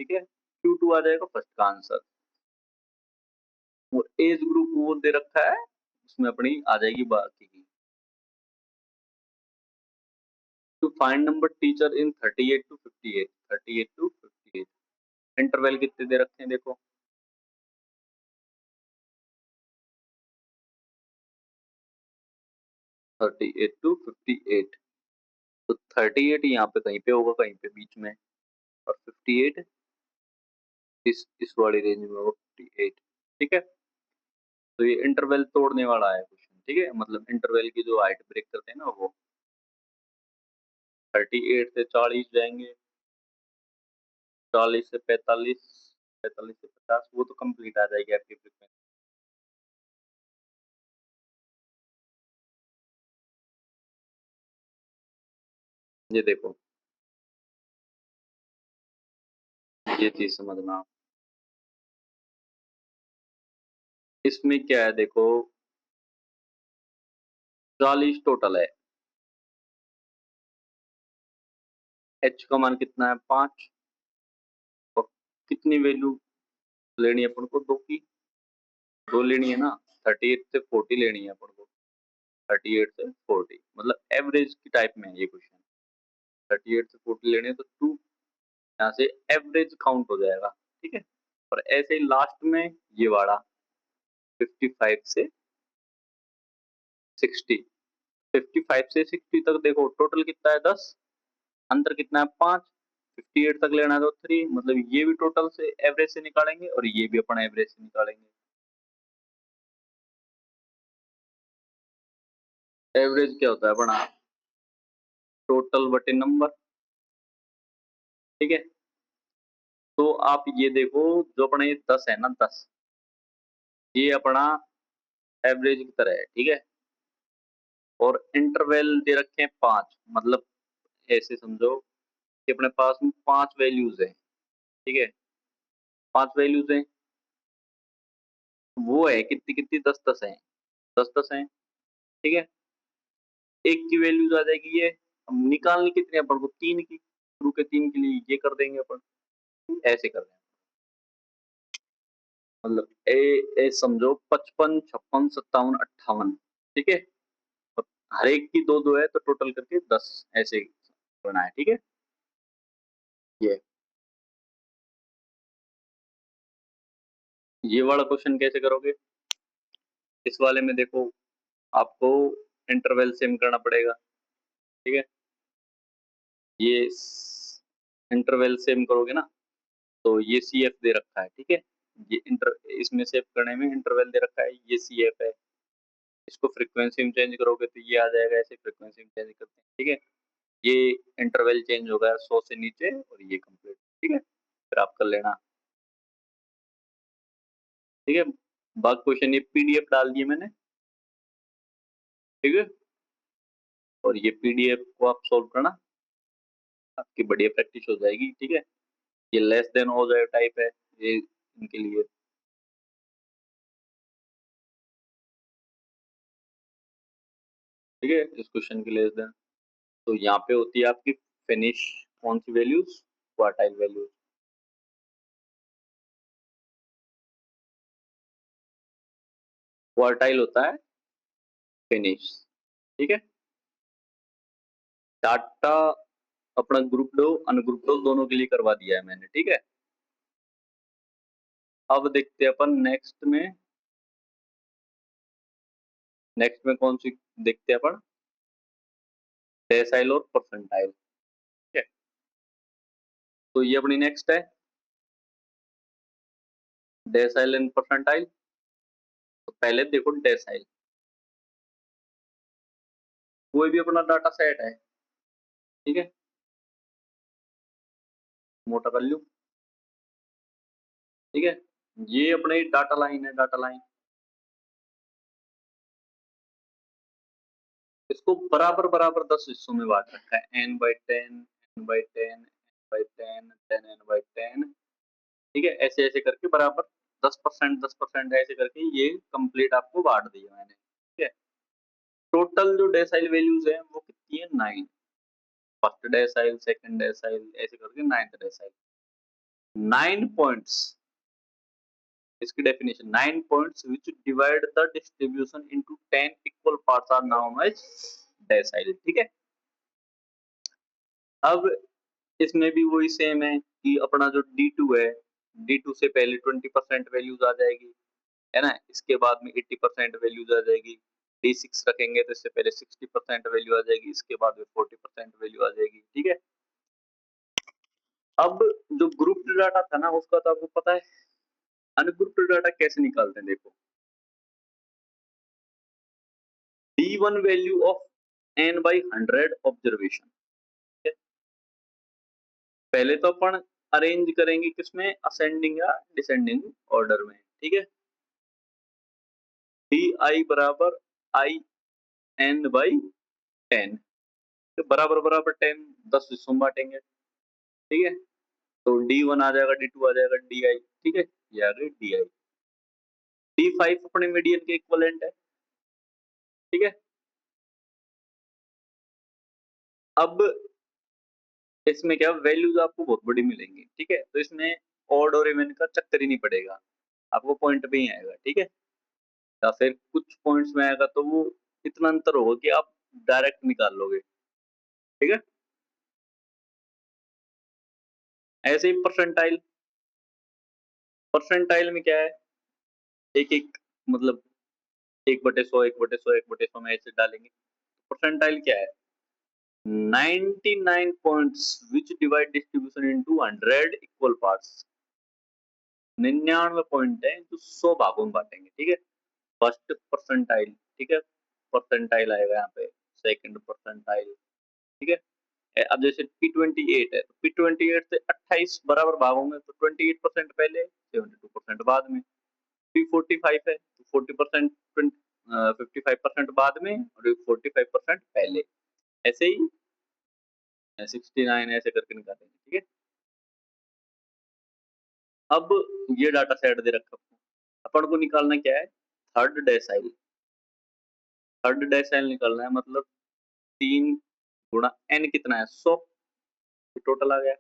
[SPEAKER 1] ठीक है? Q2 आ जाएगा फर्स्ट का आंसर, और एज ग्रुप वो दे रखा है, उसमें अपनी आ जाएगी बाकी की। To find number teacher in 38 to 58, 38 to 58, interval कितने दे रखे हैं देखो, 38 टू 58, तो 38 यहाँ पे कहीं पे होगा, कहीं पे बीच में, और 58 इस वाली रेंज में होगा, 58, ठीक है? तो ये इंटरवल तोड़ने वाला है क्वेश्चन, ठीक है? मतलब इंटरवल की जो हाइट ब्रेक करते हैं ना, वो 38 से 40 जाएंगे, 40 से 45, 45 से 50, वो तो कंप्लीट आ जाएगी आपकी फ्रीक्वेंसी। ये देखो, ये चीज समझना। इसमें क्या है देखो, 40 टोटल है। एच का मान कितना है, 5। और कितनी वैल्यू लेनी है अपन को, दो की, दो लेनी है ना। 38 से 40 लेनी है अपन को। 38 से 40 मतलब एवरेज की टाइप में है ये क्वेश्चन। 38 से 40 लेने हैं तो 2 यहाँ से एवरेज काउंट हो जाएगा, ठीक है। और ऐसे ही लास्ट में ये वाला 55 से 60। 55 से 60 तक देखो टोटल कितना है, 10। अंतर कितना है, 5। 58 तक लेना है तो 3, मतलब ये भी टोटल से एवरेज से निकालेंगे और ये भी अपन एवरेज से निकालेंगे। एवरेज क्या होता है अपना, टोटल बटे नंबर, ठीक है। तो आप ये देखो, जो अपना ये 10 है ना, 10 ये अपना एवरेज की तरह है, ठीक है। और इंटरवल दे रखे हैं 5, मतलब ऐसे समझो कि अपने पास में 5 वैल्यूज हैं, ठीक है। 5 वैल्यूज हैं, वो है कितनी कितनी, 10 10 है, 10 10 है, ठीक है। एक की वैल्यूज आ जाएगी ये, अब निकालनी कितनी है अपन को, 3 की। शुरू के 3 के लिए ये कर देंगे अपन, ऐसे कर देंगे। मतलब ए समझो 55 56 57 58, ठीक है। और हर एक की दो दो है तो टोटल करके 10, ऐसे करना है, ठीक है। ये वाला क्वेश्चन कैसे करोगे, इस वाले में देखो आपको इंटरवल सेम करना पड़ेगा, ठीक है। ये इंटरवल सेम करोगे ना, तो ये सी एफ दे रखा है, ठीक है। ये इंटर इसमें सेव करने में इंटरवल दे रखा है, ये सी एफ है। इसको फ्रीक्वेंसी में चेंज करोगे तो ये आ जाएगा, ऐसे फ्रीक्वेंसी में चेंज करते हैं, ठीक है। ये इंटरवल चेंज होगा 100 से नीचे और ये कंप्लीट, ठीक है। फिर आप कर लेना, ठीक है। बाकी क्वेश्चन ये पीडीएफ डाल दिए मैंने, ठीक है। और ये पीडीएफ को आप सोल्व करना, आपकी बढ़िया प्रैक्टिस हो जाएगी, ठीक है। ये लेस देन हो जाए टाइप है ये इनके लिए, ठीक है। इस क्वेश्चन के लेस देन, तो यहाँ पे होती है आपकी फिनिश कौन सी वैल्यूज, क्वार्टाइल वैल्यूज। क्वार्टाइल होता है फिनिश, ठीक है। डाटा अपना ग्रुप लो अनग्रुप लो दोनों के लिए करवा दिया है मैंने, ठीक है। अब देखते हैं अपन नेक्स्ट में कौन सी देखते हैं अपन, डेसाइल और परसेंटाइल, ठीक है। तो ये अपनी नेक्स्ट है, डेसाइल एंड परसेंटाइल। तो पहले देखो डेसाइल, कोई भी अपना डाटा सेट है, ठीक है। मोटा कर लूं, ठीक है। ये अपने डाटा लाइन है, डाटा लाइन। इसको बराबर बराबर 10 हिस्सों में बांट रखा है, n/10 n/10 n/10 10 n/10, ठीक है। ऐसे ऐसे करके बराबर 10% 10% ऐसे करके ये कंप्लीट आपको बांट दिया मैंने, ठीक है। टोटल जो डेसाइल वैल्यूज है वो कितनी है, 9। फर्स्ट डेसाइल, सेकंड डेसाइल, ऐसे करके 9th डेसाइल। 9 पॉइंट्स, इसकी definition, 9 points which divide the distribution into 10 equal parts are known as decile, ठीक है। अब इसमें भी वही सेम है कि अपना जो D2 है, D2 से पहले 20% वैल्यूज आ जाएगी, है ना। इसके बाद में 80% वैल्यूज आ जाएगी। D6 रखेंगे तो इससे पहले 60% वैल्यू आ जाएगी, इसके बाद में 40% वैल्यू आ जाएगी, ठीक है। अब जो ग्रुप डाटा था ना उसका तो आपको पता है, अनग्रुप्ड डाटा कैसे निकालते हैं, देखो D1 value of n/100 observation, पहले तो अपन अरेंज करेंगे किसमें, असेंडिंग या डिसेंडिंग ऑर्डर में, ठीक है। डी आई बराबर आई n/10, तो बराबर बराबर 10 10 हिस्सों में बांटेंगे, ठीक है। तो D1 आ जाएगा, D2 आ जाएगा, DI, ठीक है, ये आ गई DI। D5 अपने मीडियन के इक्विवेलेंट है, ठीक है। अब इसमें क्या वैल्यूज आपको बहुत बड़ी मिलेंगी, ठीक है, तो इसमें ऑड और इवन का चक्कर ही नहीं पड़ेगा, आपको पॉइंट पे ही आएगा, ठीक है। या फिर कुछ पॉइंट्स में आएगा तो वो इतना अंतर होगा कि आप डायरेक्ट निकाल लोगे, ठीक है। ऐसे ही परसेंटाइल, परसेंटाइल में क्या है, एक एक मतलब 1/100 1/100 1/100 में ऐसे डालेंगे। परसेंटाइल क्या है, 99 points which divide distribution into 100 equal parts। 99 point है जो 100 भागों में बांटेंगे, ठीक है। फर्स्ट परसेंटाइल, ठीक है, परसेंटाइल आएगा यहाँ पे, सेकंड परसेंटाइल, ठीक है। अब जैसे P28 है, तो P28 से 28 बराबर भागों में, तो 28% पहले, 72% बाद में। P45 है तो 40% 55% बाद में, और 45% पहले। ऐसे ही 69 ऐसे करके निकालेंगे, ठीक है। अब ये डाटा सेट दे रखा अपन को निकालना क्या है, थर्ड डेसाइल। थर्ड डेसाइल निकालना है, मतलब 3 गुणा n कितना है, 100, टोटल आ गया,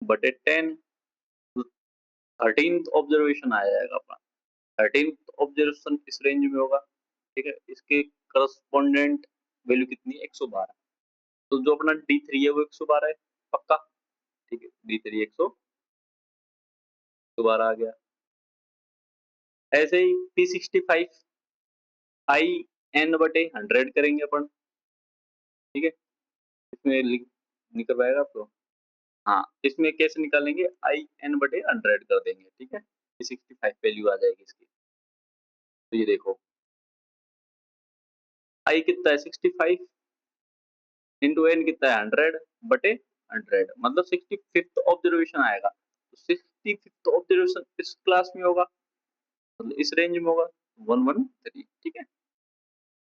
[SPEAKER 1] बटे 10। 13th ऑब्जर्वेशन आ जाएगा अपना। 13th ऑब्जर्वेशन इस रेंज में होगा, ठीक है। इसके करस्पॉन्डेंट वैल्यू कितनी है, 112। तो जो अपना D3 है वो 112 है पक्का, ठीक है। D3 112 आ गया। ऐसे ही P65 आई n बटे 100 करेंगे अपन, ठीक है। इसमें निकल पाएगा आपको, हाँ, इसमें कैसे निकालेंगे, आई एन बटे 100 कर देंगे, ठीक है। 65 वैल्यू आ जाएगी इसकी। तो ये देखो आई कितना है 65 इंटू एन कितना है 100 बटे 100, मतलब 65th ऑब्जर्वेशन आएगा। तो 65th ऑब्जर्वेशन इस क्लास में होगा, मतलब इस रेंज में होगा, 113, ठीक है।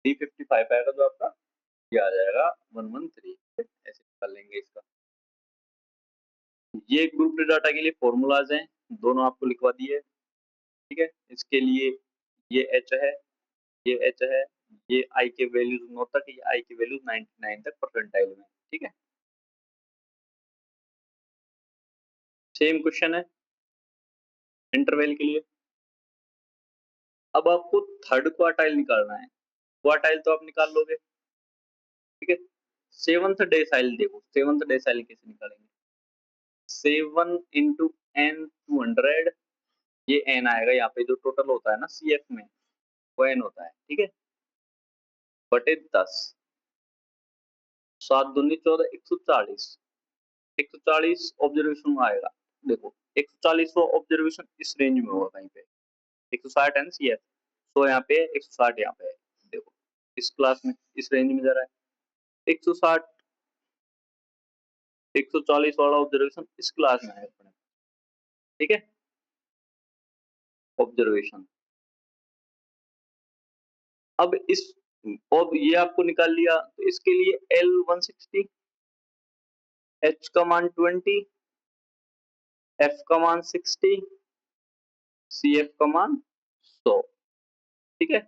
[SPEAKER 1] D55 आएगा जो आपका, ये आ जाएगा 113, ऐसे निकाल लेंगे इसका। ये ग्रुप डाटा के लिए फॉर्मूलाज हैं, दोनों आपको लिखवा दिए, ठीक है। इसके लिए ये एच है, ये एच है, ये आई के वैल्यूज 9 तक, ये आई के वैल्यूज 99 तक परसेंटाइल में, ठीक है। सेम क्वेश्चन है इंटरवल के लिए। अब आपको थर्ड क्वार्टाइल निकालना है, क्वार्टाइल तो आप निकाल लोगे, ठीक है। सेवंथ डेसाइल देखो, सेवंथ डेसाइल कैसे निकालेंगे, 7 इंटू एन 200, ये एन आएगा यहाँ पे, जो टोटल होता है ना सीएफ में, वो एन होता है, ठीक है, बटे 10। 7 दूनी 14, 140, 140 ऑब्जर्वेशन में आएगा। देखो 140 ऑब्जर्वेशन इस रेंज में होगा कहीं पे, 160 एन सी एफ, तो यहाँ पे 160 यहाँ पे है। देखो इस क्लास में इस रेंज में जा रहा है 160, 140 वाला ऑब्जर्वेशन इस क्लास में है अपने, ठीक है। ऑब्जर्वेशन अब इस, अब ये आपको निकाल लिया, तो इसके लिए L 160, H का मान 20, F का मान 60, CF का मान 100, ठीक है।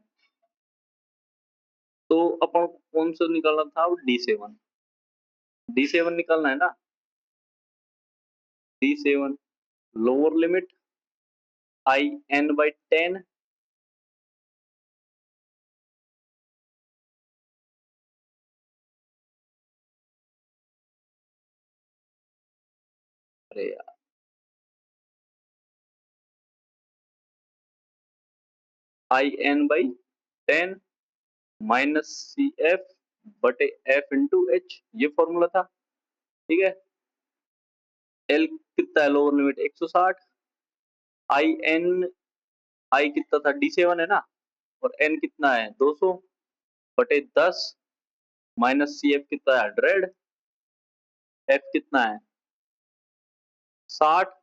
[SPEAKER 1] तो अपन कौन सा निकालना था, D7, D7 निकालना है ना। D7 lower limit I N by 10, अरे यार, I N by 10 minus C F बटे एफ इंटू एच, ये फॉर्मूला था, ठीक है। एल कितना है lower limit 160, I N, I कितना था D7 है ना, और एन कितना है 200 बटे 10 माइनस सी एफ कितना है 100, एफ कितना है 60,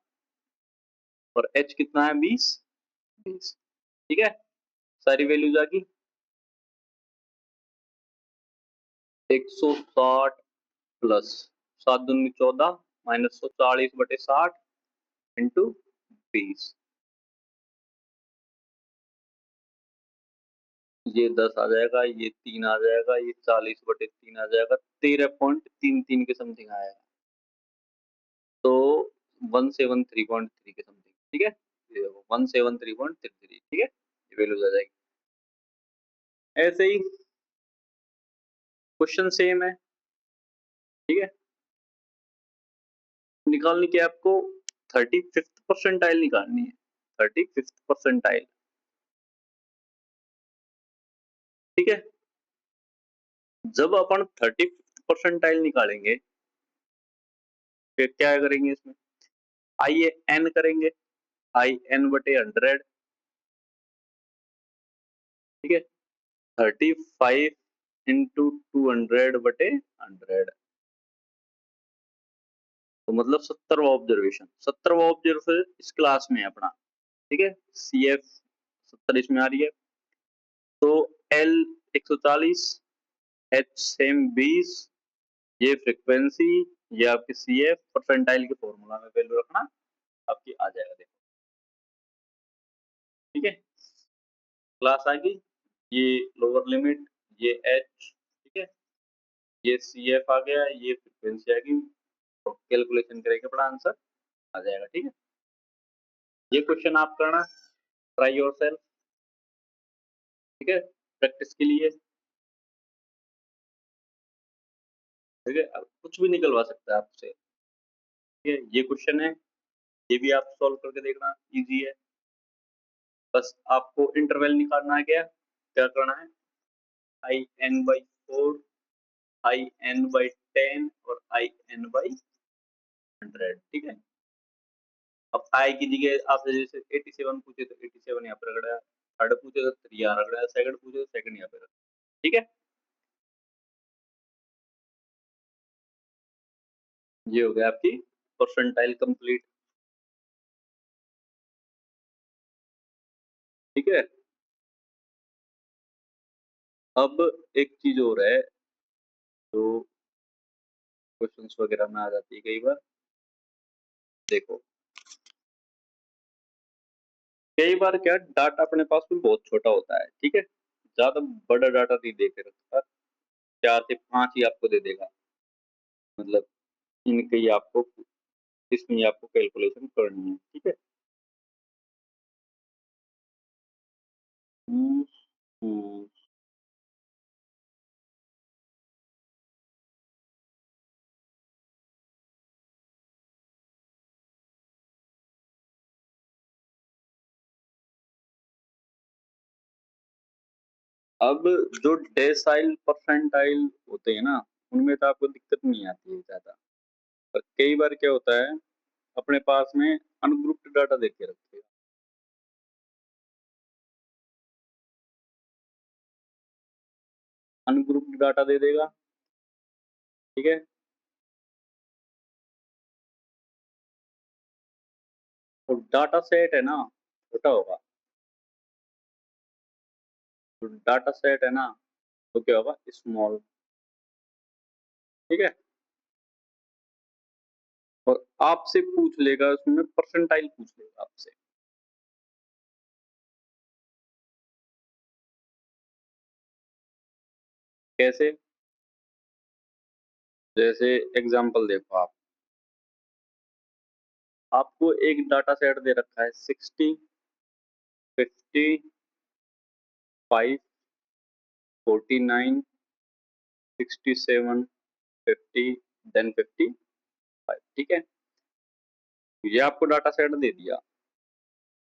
[SPEAKER 1] और एच कितना है 20, 20, ठीक है। सारी वैल्यूज आ गई। 160 प्लस 7 दूनी 14 माइनस 140/60 इंटू 20, ये 10 आ जाएगा, ये 3 आ जाएगा, ये 40/3 आ जाएगा, 13.33 के समथिंग आएगा। तो 173.3 के समथिंग, ठीक है, ये देखो 173.33, ठीक है, ये वैल्यूज आ जाएगी। ऐसे ही क्वेश्चन सेम है, ठीक है, निकालनी क्या है आपको, 35th परसेंटाइल निकालनी है, 35th परसेंटाइल, ठीक है। जब अपन 35th परसेंटाइल निकालेंगे फिर क्या करेंगे, इसमें आई एन करेंगे, आई एन बटे 100, ठीक है, 35 इंटू 200/100, तो मतलब 70वां ऑब्जर्वेशन, 70वां ऑब्जर्वेशन इस क्लास में है अपना, ठीक है, सी एफ 70 इसमें आ रही है, तो एल 140, एच सेम 20, ये फ्रीक्वेंसी, ये आपकी सी एफ परसेंटाइल के फॉर्मूला में वैल्यू रखना, आपकी आ जाएगा, देखो, ठीक है, क्लास आ गई, ये लोअर लिमिट, ये एच, ठीक है, ये सी एफ आ गया, ये फ्रीक्वेंसी आ गई, तो कैलकुलेशन करेंगे बड़ा आंसर आ जाएगा, ठीक है। ये क्वेश्चन आप करना, ट्राई योर सेल्फ, ठीक है, प्रैक्टिस के लिए, ठीक है, अब कुछ भी निकलवा सकता है आपसे, ठीक है, ये क्वेश्चन है, ये भी आप सॉल्व करके देखना, इजी है, बस आपको इंटरवल निकालना है, क्या करना है, I N by 4, I N by 10 और आई एन बाई 100, ठीक है। अब आई की जगह आपसे जैसे 87 पूछे तो 87 यहाँ पे रगड़ा, थर्ड पूछे तो 3 यहाँ रगड़ा, सेकंड पूछे तो सेकंड यहाँ पे रगड़ा, ठीक है, ये हो गया आपकी परसेंटाइल कंप्लीट, ठीक है। अब एक चीज और है जो क्वेश्चंस वगैरह में आ जाती है कई बार, देखो कई बार क्या डाटा अपने पास में बहुत छोटा होता है, ठीक है, ज्यादा बड़ा डाटा नहीं दे के रखता, 4 से 5 ही आपको दे देगा, मतलब इनके ही आपको, इसमें ही आपको कैलकुलेशन करनी है, ठीक है। हम्म, हम्म, अब जो डेसाइल परसेंटाइल होते हैं ना, उनमें तो आपको दिक्कत नहीं आती है ज्यादा, पर कई बार क्या होता है, अपने पास में अनग्रुप्ड डाटा दे के रखते हैं, अनग्रुप्ड डाटा दे देगा, ठीक है, और डाटा सेट है ना छोटा होगा, तो डाटा सेट है ना, तो क्या होगा, स्मॉल, ठीक है, और आपसे पूछ लेगा, उसमें परसेंटाइल पूछ लेगा आपसे, कैसे, जैसे एग्जांपल देखो आप, आपको एक डाटा सेट दे रखा है 60, 50, 5, 49, 67, 50, देन 55, ठीक है, ये आपको डाटा सेट दे दिया,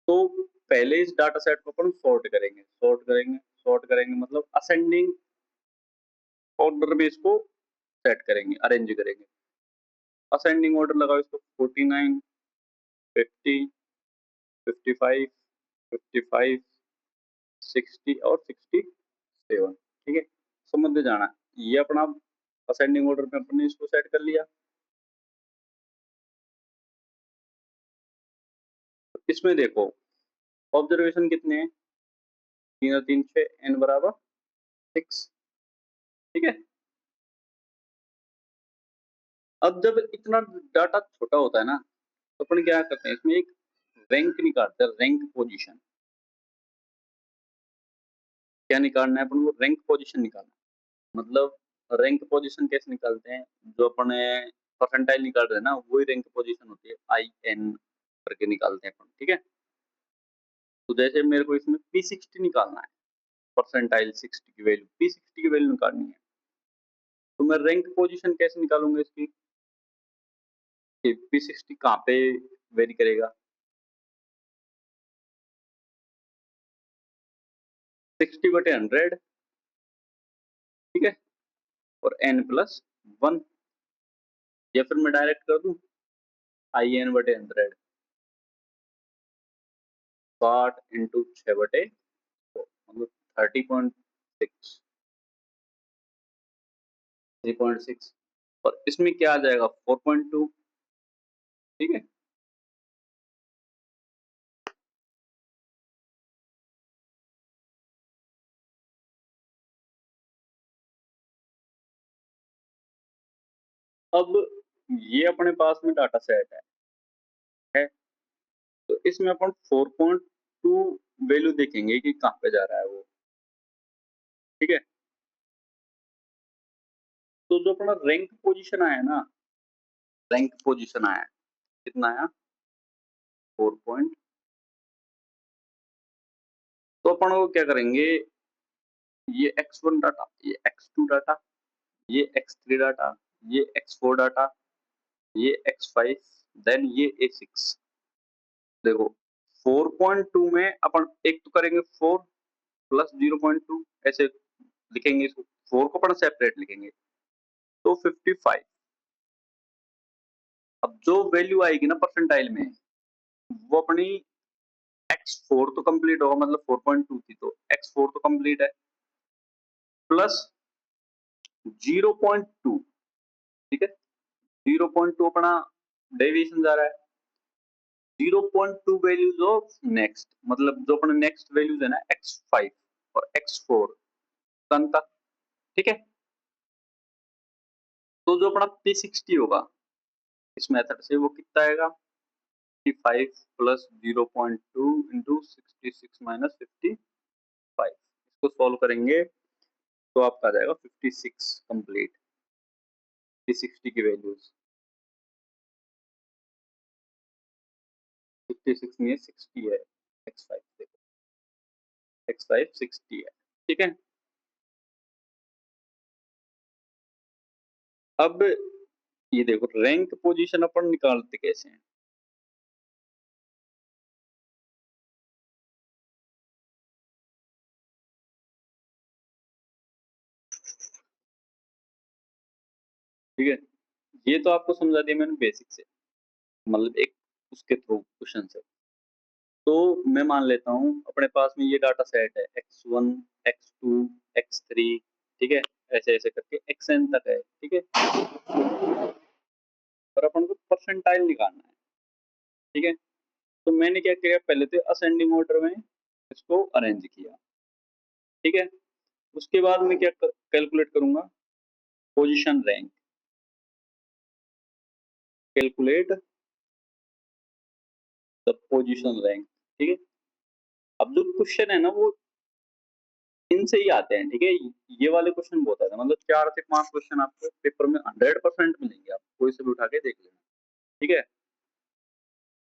[SPEAKER 1] तो पहले इस डाटा सेट को अपन सॉर्ट करेंगे मतलब असेंडिंग ऑर्डर में इसको सेट करेंगे, अरेंज करेंगे, असेंडिंग ऑर्डर लगाओ इसको, 49, 50, 55, 55, 60 और 67, ठीक है, समझ में जाना, ये अपना असेंडिंग ऑर्डर में अपने इसको सेट कर लिया। इसमें देखो ऑब्जर्वेशन कितने हैं, 3 और 3 6, n बराबर 6, ठीक है, अब जब इतना डाटा छोटा होता है ना, तो अपन क्या करते हैं, इसमें एक रैंक निकालते हैं, रैंक पोजीशन। क्या निकालना है अपन को? रैंक पोजीशन निकालना है। मतलब रैंक पोजीशन कैसे निकालते हैं? जो अपने परसेंटाइल निकाल रहे हैं ना, वही रैंक पोजीशन होती है, IN करके निकालते हैं अपन, ठीक है। तो जैसे मेरे को इसमें P60 निकालना है, परसेंटाइल 60 की वैल्यू, P60 की वैल्यू निकालनी है। तो मैं रैंक पोजीशन कैसे निकालूंगा इसकी? P60 कहाँ पे वेरी करेगा? 60/100, ठीक है, और n+1, या फिर मैं डायरेक्ट कर दूं IN/100, 60 इंटू 6/4, मतलब 30.6, 3.6, और इसमें क्या आ जाएगा? 4.2, ठीक है। अब ये अपने पास में डाटा सेट है, तो इसमें अपन 4.2 वैल्यू देखेंगे कि कहाँ पे जा रहा है वो, ठीक है। तो जो अपना रैंक पोजीशन आया ना, रैंक पोजीशन आया, कितना आया? 4. तो अपन वो क्या करेंगे, ये x1 डाटा, ये x2 डाटा, ये x3 डाटा, ये x4 डाटा, ये x5, देन ये a6। देखो 4.2 में अपन एक तो करेंगे 4 प्लस 0.2, ऐसे लिखेंगे इसको, 4 को अपन सेपरेट लिखेंगे, तो 55। अब जो वैल्यू आएगी ना परसेंटाइल में, वो अपनी x4 तो कंप्लीट होगा, मतलब 4.2 थी तो x4 तो कंप्लीट है, प्लस 0.2, ठीक है। 0.2 अपना डेविएशन जा रहा है, 0.2 वैल्यूज ऑफ नेक्स्ट, मतलब जो अपने नेक्स्ट वैल्यूज है ना x5 और x4 का अंतर, ठीक है। तो जो अपना P60 होगा इस मेथड से, वो कितना आएगा? 55 प्लस 0.2 इंटू 66 माइनस 55। इसको सॉल्व करेंगे तो आपका आ जाएगा 56 कंप्लीट, P60 की वैल्यूज 56 नहीं है, 60 है। x5 देखो, x5 60 है, ठीक है। अब ये देखो रैंक पोजीशन अपन निकालते कैसे हैं? ठीक है, ये तो आपको समझा दिया मैंने बेसिक से, मतलब एक उसके थ्रू क्वेश्चन से। तो मैं मान लेता हूँ अपने पास में ये डाटा सेट है, x1, x2, x3, ठीक है, ऐसे ऐसे करके xn तक है, ठीक है। और अपन को परसेंटाइल निकालना है, ठीक है। तो मैंने क्या किया, पहले तो असेंडिंग ऑर्डर में इसको अरेंज किया, ठीक है। उसके बाद मैं क्या कैलकुलेट करूंगा, position rank, calculate the position rank, ठीक है। अब जो क्वेश्चन है ना, वो इनसे ही आते हैं, ठीक है। ये वाले क्वेश्चन बहुत आते हैं, मतलब 4 से 5 क्वेश्चन आपको पेपर में 100% मिलेंगे, आप कोई से भी उठा के देख लेना, ठीक है।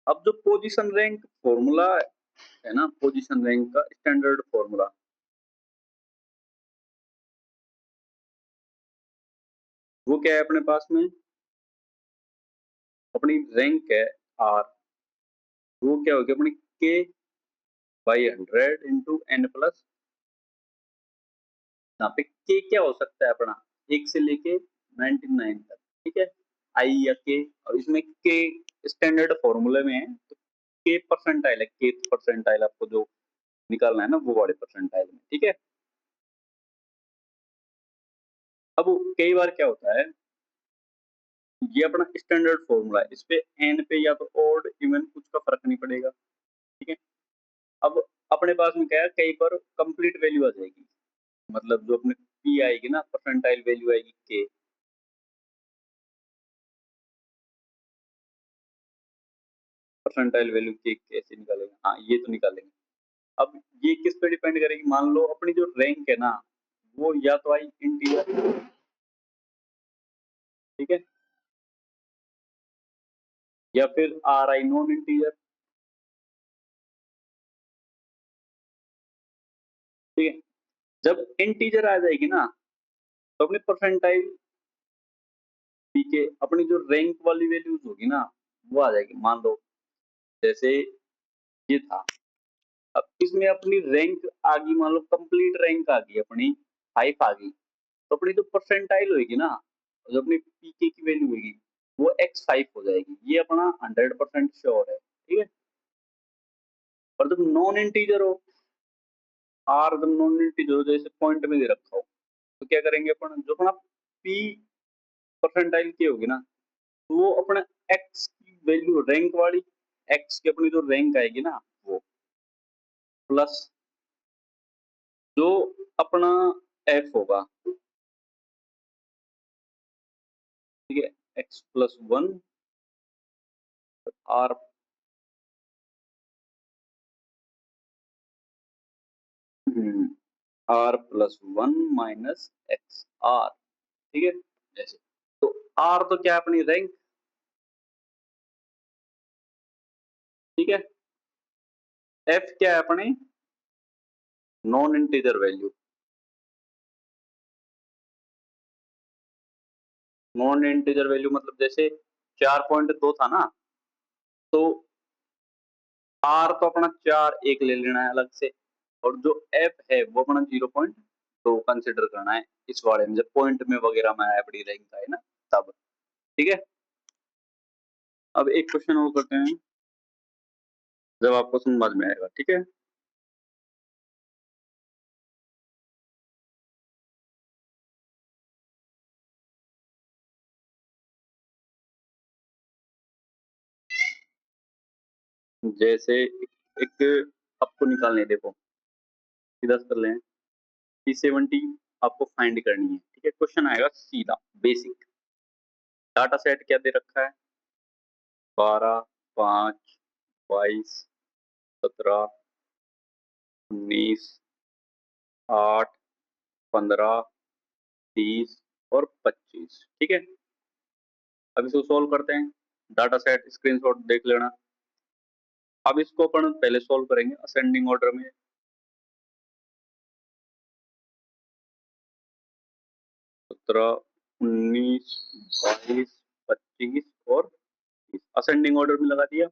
[SPEAKER 1] अब जो पोजीशन रैंक फॉर्मूला है ना, पोजीशन रैंक का स्टैंडर्ड फॉर्मूला, वो क्या है अपने पास में? अपनी रैंक है R, वो क्या होगी अपनी K/100 इंटू n+, यहाँ पे K क्या हो सकता है अपना, 1 से लेके 99 तक, ठीक है। I या K, और इसमें K स्टैंडर्ड फॉर्मूले में है, तो K परसेंटाइल है, K परसेंटाइल आपको जो निकालना है ना, वो वाले परसेंटाइल में, ठीक है। अब कई बार क्या होता है, ये अपना स्टैंडर्ड फॉर्मूला है, इस पे n पे या तो ऑड इवन कुछ का फर्क नहीं पड़ेगा, ठीक है। अब अपने पास में क्या है, कई बार कंप्लीट वैल्यू आ जाएगी, मतलब जो अपने P आएगी ना, परसेंटाइल वैल्यू आएगी K, परसेंटाइल वैल्यू की कैसे निकालेंगे? हाँ, ये तो निकालेंगे। अब ये किस पे डिपेंड करेगी? मान लो अपनी जो रैंक है ना, वो या तो आई इंटीजर, ठीक है, या फिर आर आई नॉन इंटीजर, ठीक है। जब इंटीजर आ जाएगी ना, तो अपनी परसेंटाइल, ठीक है, अपनी जो रैंक वाली वैल्यूज होगी ना, वो आ जाएगी। मान लो जैसे ये था, अब इसमें अपनी रैंक आ गई, मान लो कंप्लीट रैंक आ गई अपनी 5 आ गई, तो अपनी जो परसेंटाइल होगी ना, जो अपनी पीके की वैल्यू होगी, वो x5 हो जाएगी। ये अपना 100% श्योर है, ठीक है। और जब नॉन इंटीजर हो, आर जब नॉन इंटीजर हो, जैसे पॉइंट में दे रखा हो, तो क्या करेंगे अपन, जो अपना पी परसेंटाइल की होगी ना, तो वो अपना एक्स की वैल्यू रैंक वाली, एक्स की अपनी जो रैंक आएगी ना, वो प्लस जो अपना एफ होगा, ठीक है, x+1 are, r+1 minus x are, ठीक है, जैसे। तो आर तो क्या है अपनी रैंक, ठीक है। एफ क्या है अपनी non integer value, non integer value मतलब जैसे 4.2 था ना, तो आर तो अपना 4 एक ले लेना है अलग से, और जो एफ है वो अपना 0.2 कंसिडर करना है इस वाले में, जब पॉइंट में वगैरह में आया बड़ी रैंक का है ना, तब, ठीक है। अब एक क्वेश्चन और करते हैं, जब आपको समझ में आएगा, ठीक है। जैसे एक आपको निकालने, देखो सीधा कर लें, P70 आपको फाइंड करनी है, ठीक है। क्वेश्चन आएगा सीधा बेसिक, डाटा सेट क्या दे रखा है, 12, 5, 22, 17, 19, 8, 15, 30 और 25, ठीक है। अब इसको सोल्व करते हैं, डाटा सेट स्क्रीनशॉट देख लेना। अब इसको अपन पहले सोल्व करेंगे असेंडिंग ऑर्डर में, 17, 19, 22, 25 और 30 असेंडिंग ऑर्डर में लगा दिया,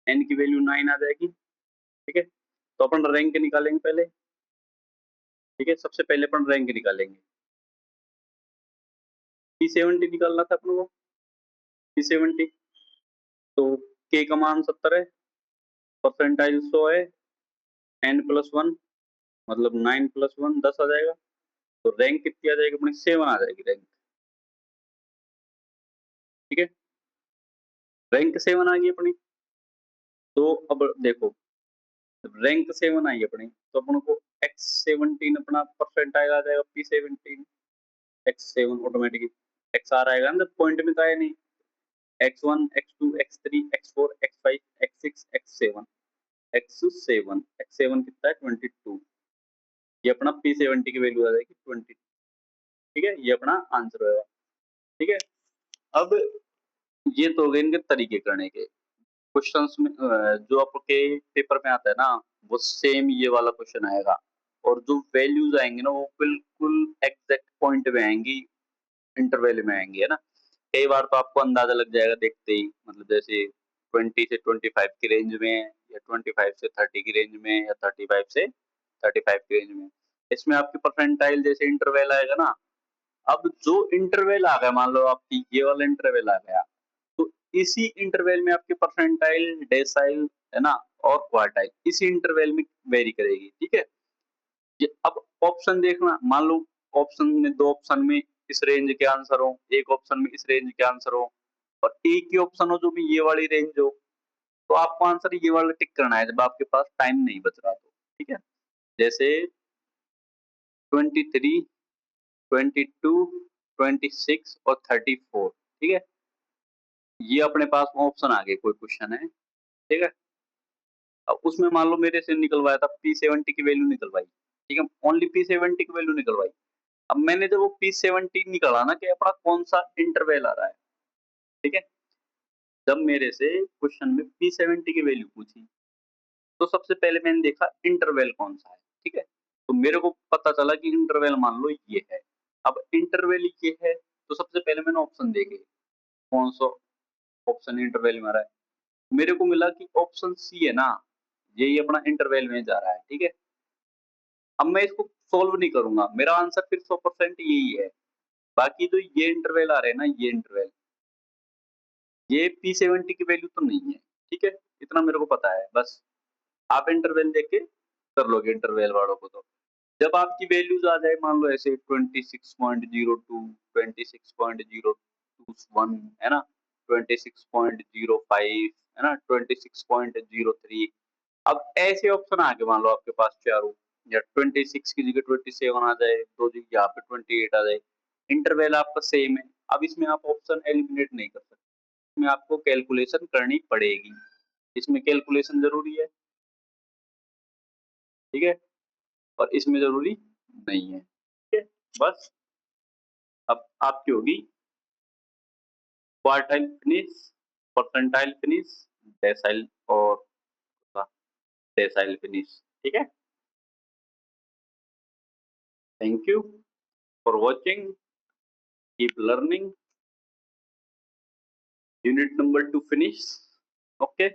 [SPEAKER 1] एन की वैल्यू 9 आ जाएगी, ठीक है। तो अपन रैंक निकालेंगे पहले, ठीक है, सबसे पहले अपन रैंक निकालेंगे। P70 निकालना था अपन को, P70, तो K का मान 70 है, परसेंटाइल 100 है, n+1 मतलब 9+1 10 आ जाएगा, तो रैंक कितनी आ जाएगी अपनी, 7 आ जाएगी रैंक, ठीक है। रैंक 7 आ गई अपनी, तो अब देखो, रैंक 7 आई अपनी, तो अपन को x17 अपना परसेंटाइल आ जाएगा, P17 x7 automatically, x are आएगा ना, पॉइंट में तो आया नहीं, x1 x2 x3 x4 x5 x6 x7 x7 कितना है 22, ये अपना P70 की वैल्यू आ जाएगी 20, ठीक है, ये अपना आंसर होगा, ठीक है। अब ये तो हो गए इनके तरीके करने के। क्वेश्चंस में जो आपके पेपर में आता है ना, वो सेम ये वाला क्वेश्चन आएगा, और जो वैल्यूज आएंगे ना, वो बिल्कुल एग्जैक्ट पॉइंट में आएंगी, इंटरवल में आएंगी, है ना। कई बार तो आपको अंदाजा लग जाएगा देखते ही, मतलब जैसे 20 से 25 की रेंज में, या 25 से 30 की रेंज में, या 35 से 35 की रेंज में, इसमें आपकी परसेंटाइल जैसे इंटरवल आएगा ना। अब जो इंटरवल आ गया, मान लो आपकी ये वाला इंटरवल आ गया, तो इसी इंटरवल में आपकी परसेंटाइल, डेसाइल, है ना, और क्वार्टाइल इसी इंटरवल में वेरी करेगी, ठीक है। ये अब ऑप्शन देखना, मान लो ऑप्शन में, दो ऑप्शन में इस रेंज के आंसर हो, एक ऑप्शन में इस रेंज के आंसर हो, और एक ही ऑप्शन हो जो भी ये वाली रेंज हो, तो आपको आंसर ये वाला टिक करना है जब आपके पास टाइम नहीं बच रहा, तो ठीक है। जैसे 23, 22, 26 और 34, ठीक है, ये अपने पास ऑप्शन आ गए, कोई क्वेश्चन है, ठीक है। अब उसमें मान लो मेरे से निकलवाया था P70 की वैल्यू निकलवाई, ठीक है, ओनली P70 की वैल्यू निकलवाई। अब मैंने जब वो P70 निकाला ना कि अपना कौन सा इंटरवल आ रहा है, ठीक है, जब मेरे से क्वेश्चन में P70 की वैल्यू पूछी तो सबसे पहले मैंने देखा इंटरवल कौन सा है, ठीक है, तो मेरे को पता चला कि इंटरवल मान लो ये है। अब इंटरवल ये है तो सबसे पहले मैंने ऑप्शन देखे कौन सा ऑप्शन इंटरवल में आ रहा है, मेरे को मिला कि ऑप्शन सी है ना, यही अपना इंटरवल में जा रहा है, ठीक है। अब मैं इसको सोल्व नहीं करूंगा, मेरा आंसर फिर 100% यही है। बाकी तो ये इंटरवल आ रहे हैं ना, ये इंटरवल, ये P70 की वैल्यू तो नहीं है, ठीक है, इतना मेरे को पता है बस। आप इंटरवल देख के कर लोगे इंटरवल वालों को। तो जब आपकी वैल्यूज आ जाए मान लो ऐसे 26.02, 26.021 है ना, 26.05 है ना, 26.03, अब ऐसे ऑप्शन आ गए मान लो आपके पास चारों, या 26 की जगह 27 आ जाए, दो जगह यहाँ पे 28 आ जाए, इंटरवल आपका सेम है। अब इसमें आप ऑप्शन एलिमिनेट नहीं कर सकते, इसमें आपको कैलकुलेशन करनी पड़ेगी, इसमें कैलकुलेशन जरूरी है, ठीक है, और इसमें जरूरी नहीं है, ठीक है। बस अब आपकी होगी quartile finish, percentile finish, decyl और डेसाइल फिनिश, ठीक है। Thank you for watching, keep learning, unit number 2 finish, okay.